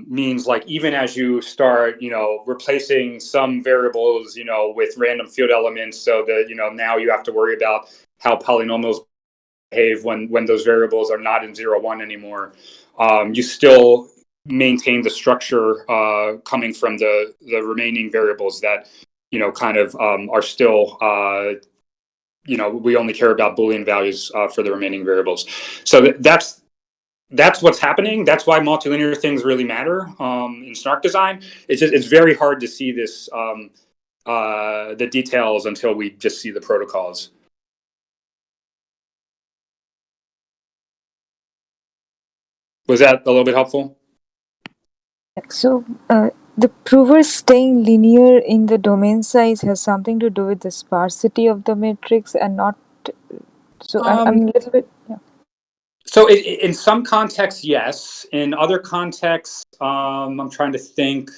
means like even as you start replacing some variables with random field elements, so that now you have to worry about how polynomials behave when those variables are not in 0, 1 anymore. You still maintain the structure coming from the remaining variables that kind of are still we only care about Boolean values for the remaining variables. So that's what's happening. That's why multilinear things really matter in SNARK design. It's very hard to see this the details until we just see the protocols. Was that a little bit helpful? So, the prover staying linear in the domain size has something to do with the sparsity of the matrix and not. So, I'm a little bit. Yeah. So in some contexts, yes. In other contexts, I'm trying to think.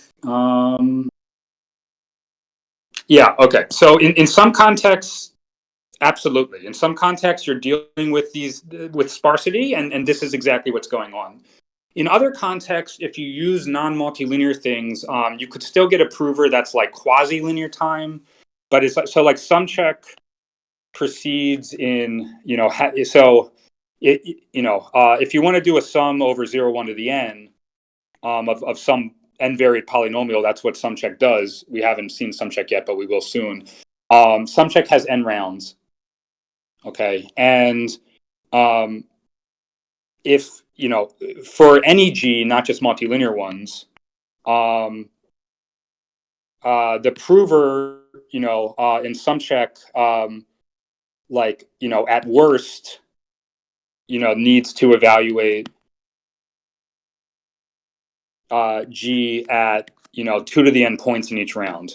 Yeah, okay. So in some contexts, absolutely. In some contexts, you're dealing with with sparsity, and this is exactly what's going on. In other contexts, if you use non-multilinear things, you could still get a prover that's like quasi-linear time, but it's so like sum check proceeds in if you want to do a sum over 0, 1 to the n of some n-varied polynomial, that's what sum check does. We haven't seen sum check yet, but we will soon. Sum check has n rounds. Okay, and if for any g, not just multilinear ones, the prover in sum check at worst needs to evaluate g at 2 to the n points in each round.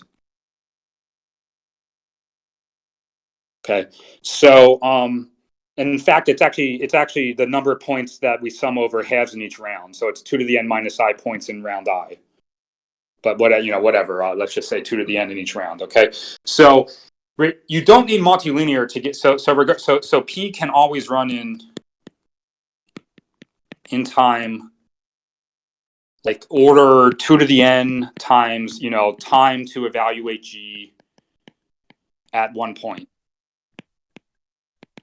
Okay, so and in fact, it's actually the number of points that we sum over halves in each round. So it's 2 to the n minus I points in round I. But whatever. Let's just say 2 to the n in each round. Okay, so you don't need multilinear to get so P can always run in time, like order 2 to the n times time to evaluate G at 1 point.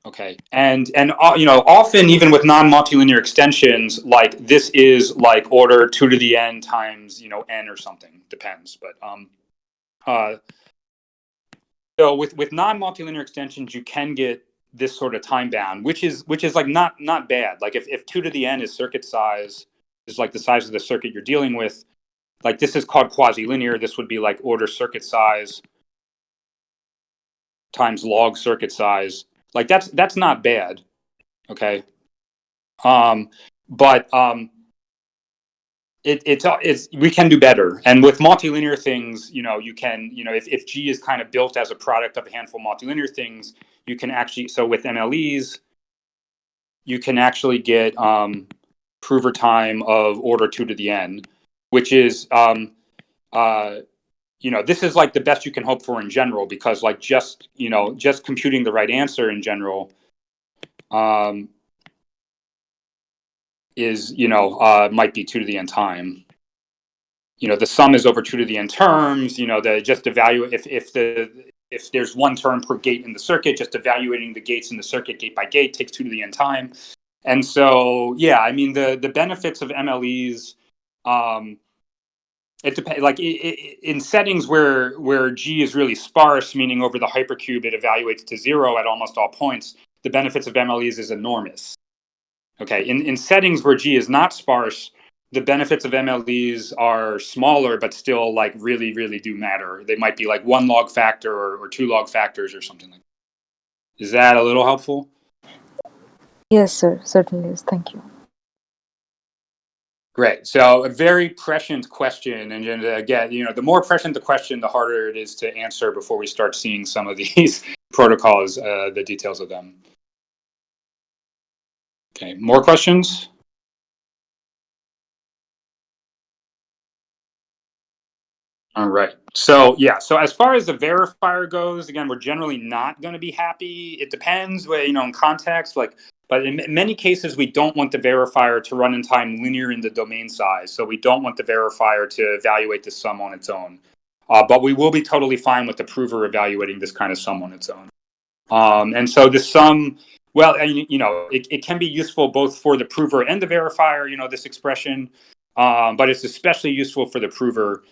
Okay, and often even with non-multilinear extensions, like this is like order 2 to the n times n or something, depends. But so with non-multilinear extensions, you can get this sort of time bound, which is like not bad. Like if 2 to the n is circuit size, is like the size of the circuit you're dealing with, like this is called quasi-linear. This would be like order circuit size times log circuit size. Like that's not bad. Okay. But it's we can do better. And with multilinear things, you can, if G is kind of built as a product of a handful of multilinear things, you can actually, so with MLEs, you can actually get prover time of order 2 to the n, which is, this is like the best you can hope for in general, because like just computing the right answer in general is might be 2 to the n time. The sum is over 2 to the n terms. Just evaluate if there's one term per gate in the circuit, just evaluating the gates in the circuit gate by gate takes 2 to the n time. And so, yeah, I mean, the benefits of MLEs, it depends. Like in settings where G is really sparse, meaning over the hypercube it evaluates to 0 at almost all points, the benefits of MLEs is enormous. Okay, in settings where G is not sparse, the benefits of MLEs are smaller, but still like really, really do matter. They might be like 1 log factor or 2 log factors or something like that. Is that a little helpful? Yes, sir. Certainly is. Thank you. Great. So a very prescient question, and again, the more prescient the question, the harder it is to answer before we start seeing some of these protocols, the details of them. Okay, more questions? All right. So yeah. So as far as the verifier goes, again, we're generally not going to be happy. It depends, in context. But in many cases, we don't want the verifier to run in time linear in the domain size. So we don't want the verifier to evaluate the sum on its own. But we will be totally fine with the prover evaluating this kind of sum on its own. And so the sum, well, it can be useful both for the prover and the verifier. This expression, but it's especially useful for the prover.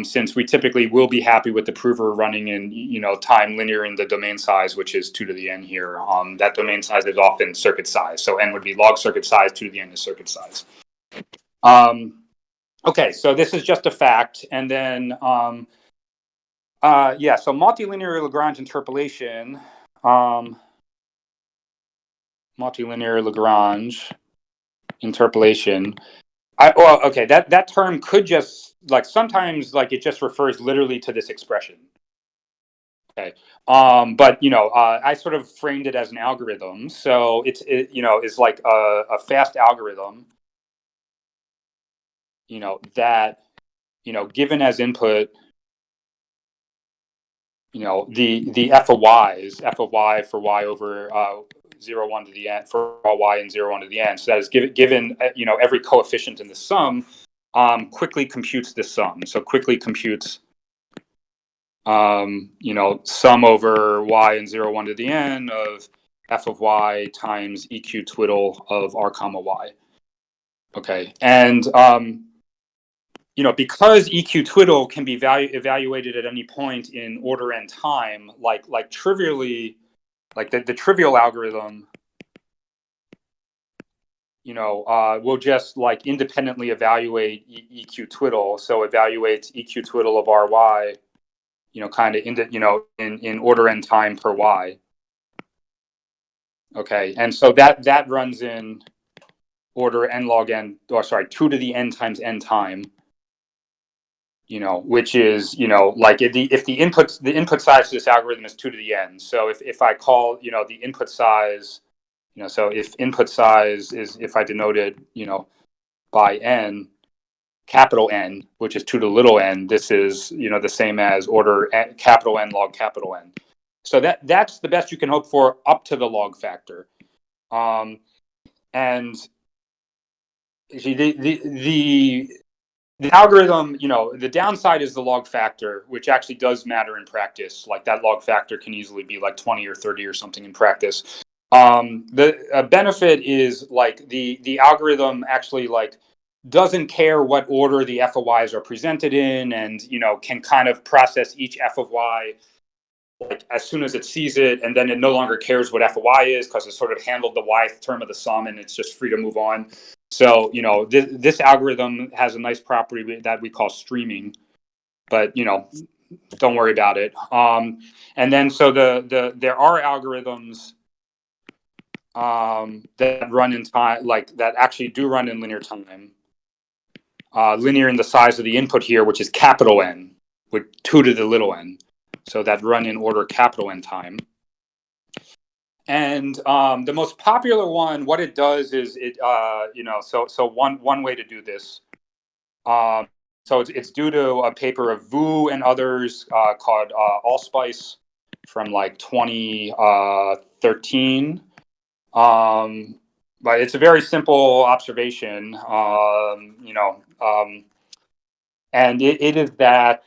Since we typically will be happy with the prover running in, time linear in the domain size, which is 2 to the n here. That domain size is often circuit size. So n would be log circuit size, 2 to the n is circuit size. Okay, so this is just a fact. And then, so multilinear Lagrange interpolation, multilinear Lagrange interpolation. That term could just sometimes it just refers literally to this expression. Okay, but I sort of framed it as an algorithm, so it's like a fast algorithm. That given as input, the f of y for y over 0 1 to the n for all y and 0 1 to the n. So that is given every coefficient in the sum. Quickly computes this sum. So quickly computes, sum over y and 0, 1 to the n of f of y times eq twiddle of r comma y. Okay. And, because eq twiddle can be evaluated at any point in order n time, like trivially, like the trivial algorithm, we'll just independently evaluate eq twiddle. So evaluates eq twiddle of ry, kind of in order n time per y. Okay, and so that runs in order n log n, 2 to the n times n time. Which is if the input size to this algorithm is 2 to the n. So if I call the input size. So if input size is, if I denote it, by n, capital N, which is 2 to little n, this is, the same as order capital N log capital N. So that's the best you can hope for up to the log factor. And the algorithm, the downside is the log factor, which actually does matter in practice. Like that log factor can easily be 20 or 30 or something in practice. The benefit is the algorithm actually doesn't care what order the f of y's are presented in, and can kind of process each f of y as soon as it sees it, and then it no longer cares what f of y is because it sort of handled the yth term of the sum and it's just free to move on. So this algorithm has a nice property that we call streaming, but don't worry about it. And then so there are algorithms that run in time, that actually do run in linear time. Linear in the size of the input here, which is capital N, with 2 to the little n. So that run in order capital N time. And the most popular one, what it does is it, so one way to do this. So it's due to a paper of Vu and others called Allspice from 2013. But it's a very simple observation, and it is that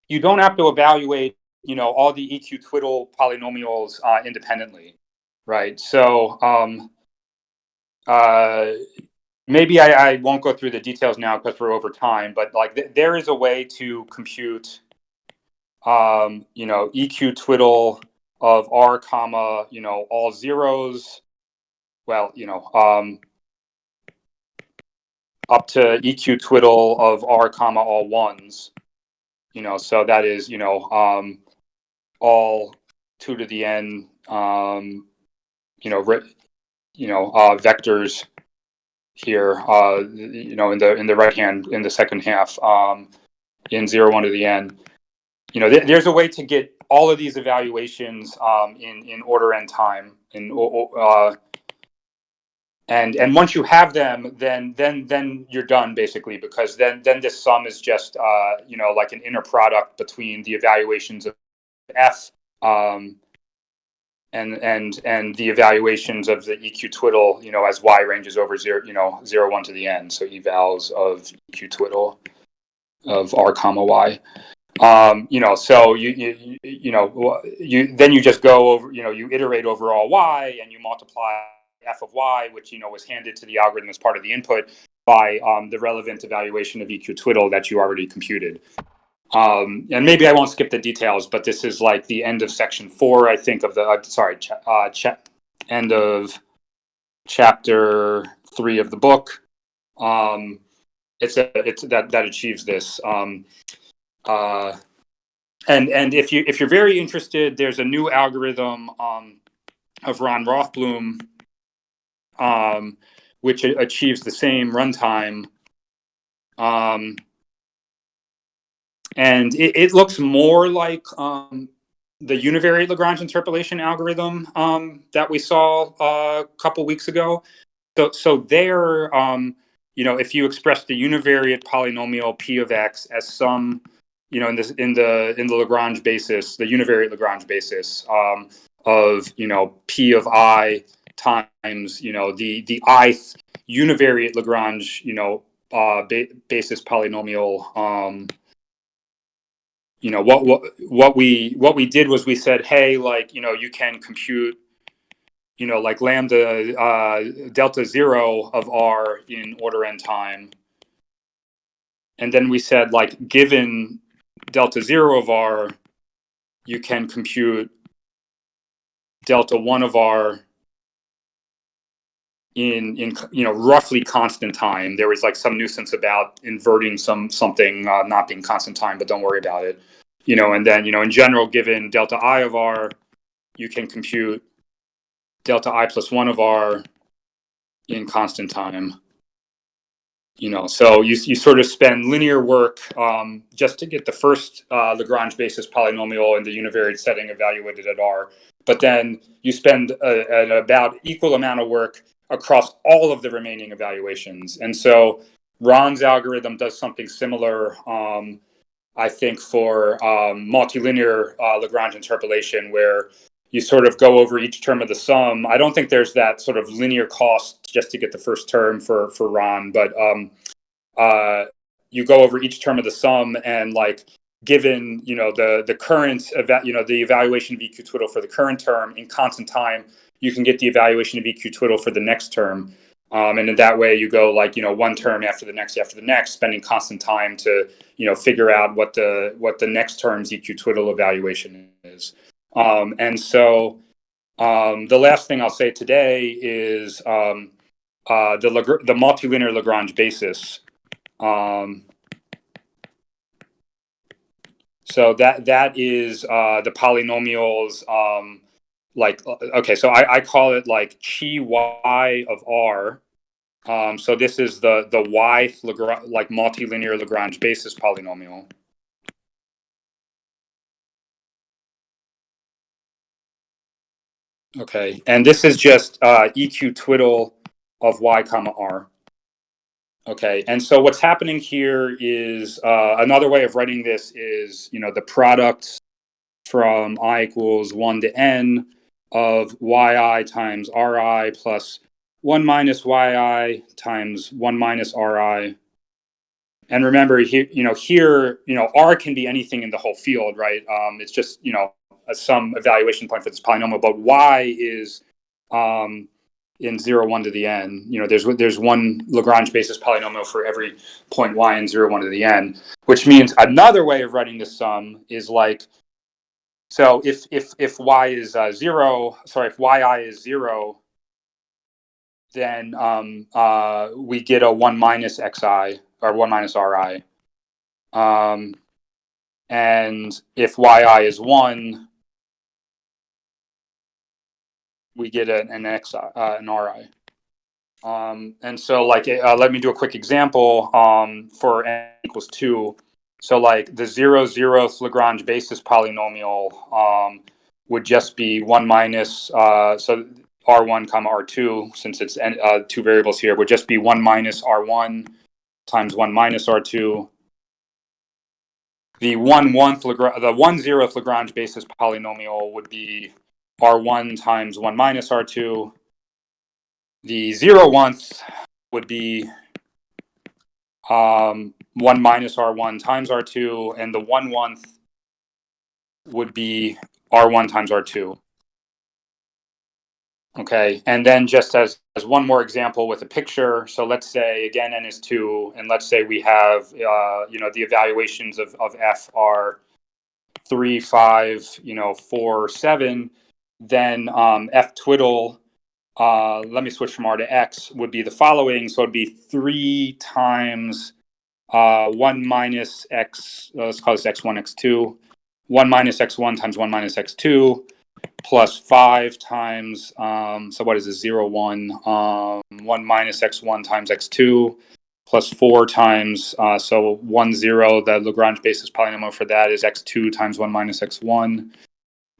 you don't have to evaluate, all the EQ twiddle polynomials independently. right? So maybe I won't go through the details now because we're over time, but like there is a way to compute, EQ twiddle of r comma, all zeros. Well, up to EQ twiddle of r comma all ones. So that is, all 2 to the n, vectors here, in the right hand, in the second half, in 0, 1 to the n. There's a way to get all of these evaluations in order and time, and once you have them, then you're done basically, because then this sum is just like an inner product between the evaluations of f, and the evaluations of the EQ twiddle, as y ranges over 0, 0, 1 to the n. So evals of EQ twiddle of r comma y. So you then you just go over, you iterate over all y, and you multiply f of y, which was handed to the algorithm as part of the input, by the relevant evaluation of EQ twiddle that you already computed. And maybe I won't skip the details, but this is like the end of section 4, I think, of the end of chapter 3 of the book. It's that achieves this. And if you're very interested, there's a new algorithm of Ron Rothblum, which achieves the same runtime. And it looks more like the univariate Lagrange interpolation algorithm that we saw a couple weeks ago. So there, if you express the univariate polynomial p of x as some, in the Lagrange basis, the univariate Lagrange basis of p of I times the ith univariate Lagrange basis polynomial. What we did was we said, hey, like, you can compute, like lambda delta 0 of r in order n time. And then we said, like, given delta 0 of r, you can compute delta 1 of r in roughly constant time. There was like some nuisance about inverting something not being constant time, but don't worry about it. And then, in general, given delta I of r, you can compute delta I plus 1 of r in constant time. So you sort of spend linear work just to get the first Lagrange basis polynomial in the univariate setting evaluated at r. But then you spend an about equal amount of work across all of the remaining evaluations. And so Ron's algorithm does something similar, I think, for multilinear Lagrange interpolation, where you sort of go over each term of the sum. I don't think there's that sort of linear cost just to get the first term for Ron, but you go over each term of the sum, and like, given the current the evaluation of EQ twiddle for the current term in constant time, you can get the evaluation of EQ twiddle for the next term. And in that way, you go like one term after the next, spending constant time to figure out what the next term's EQ twiddle evaluation is. And so the last thing I'll say today is the multilinear Lagrange basis. So that is the polynomials. So I call it like chi y of r. So this is the yth like multilinear Lagrange basis polynomial. Okay, and this is just EQ twiddle of y comma r. Okay, and so what's happening here is another way of writing this is the product from I equals 1 to n of yi times ri plus 1 minus yi times 1 minus ri. And remember here, r can be anything in the whole field, right? It's just some evaluation point for this polynomial, but y is in 0, 1 to the n. You know, there's one Lagrange basis polynomial for every point y in 0, 1 to the n, which means another way of writing the sum is like, so if y is 0, sorry, if yi is 0, then we get a 1 minus xi, or 1 minus ri. And if yi is 1, we get an xi, an ri. And so like, let me do a quick example for n equals 2. So like the 0, 0th Lagrange basis polynomial would just be 1 minus, so r1 comma r2, since it's two variables here, would just be 1 minus r1 times 1 minus r2. The 1/0th Lagrange basis polynomial would be r1 times 1 minus r2. The 0/1th would be 1 minus r1 times r2, and the 1/1 would be r1 times r2. Okay, and then just as one more example with a picture, so let's say again n is 2, and let's say we have the evaluations of f are 3, 5, 4, 7, then f twiddle, let me switch from r to x, would be the following. So it'd be 3 times 1 minus x, let's call this x1, x2, 1 minus x1 times 1 minus x2, plus 5 times, so what is this, 0, 1, 1 minus x1 times x2, plus 4 times, so 1, 0, the Lagrange basis polynomial for that is x2 times 1 minus x1,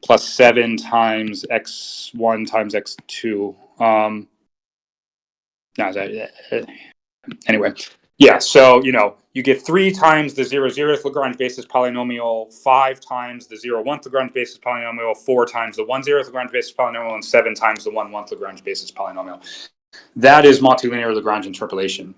plus 7 times x1 times x2. Anyway, yeah, so, you get 3 times the 0, 0th Lagrange basis polynomial, 5 times the 0, 1th Lagrange basis polynomial, 4 times the 1, 0th Lagrange basis polynomial, and 7 times the 1, 1th Lagrange basis polynomial. That is multilinear Lagrange interpolation.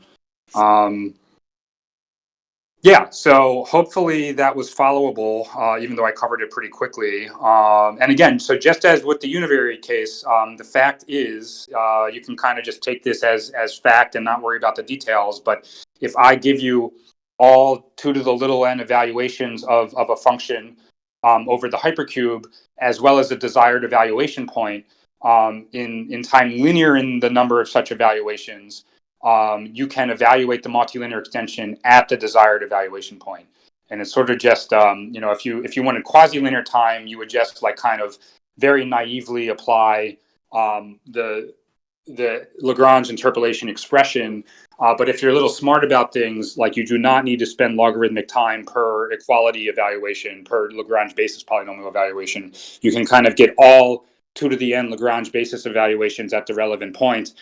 Yeah, so hopefully that was followable, even though I covered it pretty quickly. And again, so just as with the univariate case, the fact is, you can kind of just take this as fact and not worry about the details. But if I give you all 2 to the little n evaluations of a function over the hypercube, as well as the desired evaluation point, in time linear in the number of such evaluations, you can evaluate the multilinear extension at the desired evaluation point. And it's sort of just, if you wanted quasi-linear time, you would just like kind of very naively apply the Lagrange interpolation expression. But if you're a little smart about things, like you do not need to spend logarithmic time per equality evaluation, per Lagrange basis polynomial evaluation. You can kind of get all 2 to the n Lagrange basis evaluations at the relevant point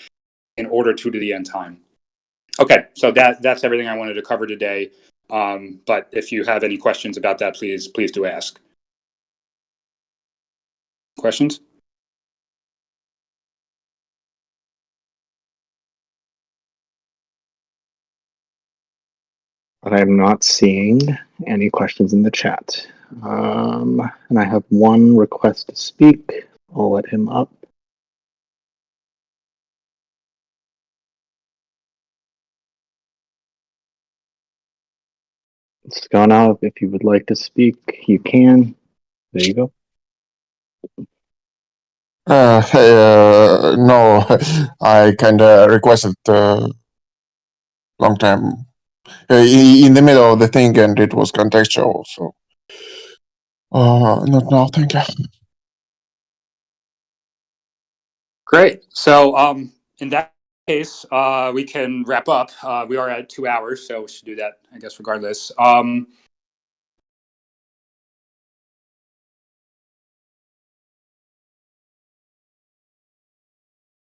in order 2 to the n time. Okay, so that's everything I wanted to cover today. But if you have any questions about that, please do ask. Questions? I'm not seeing any questions in the chat. And I have one request to speak. I'll let him up. Scott, now, if you would like to speak, you can. There you go. No, I kind of requested long time in the middle of the thing, and it was contextual. So, not now. Thank you. Great. So in that case, we can wrap up. We are at 2 hours, so we should do that, I guess, regardless.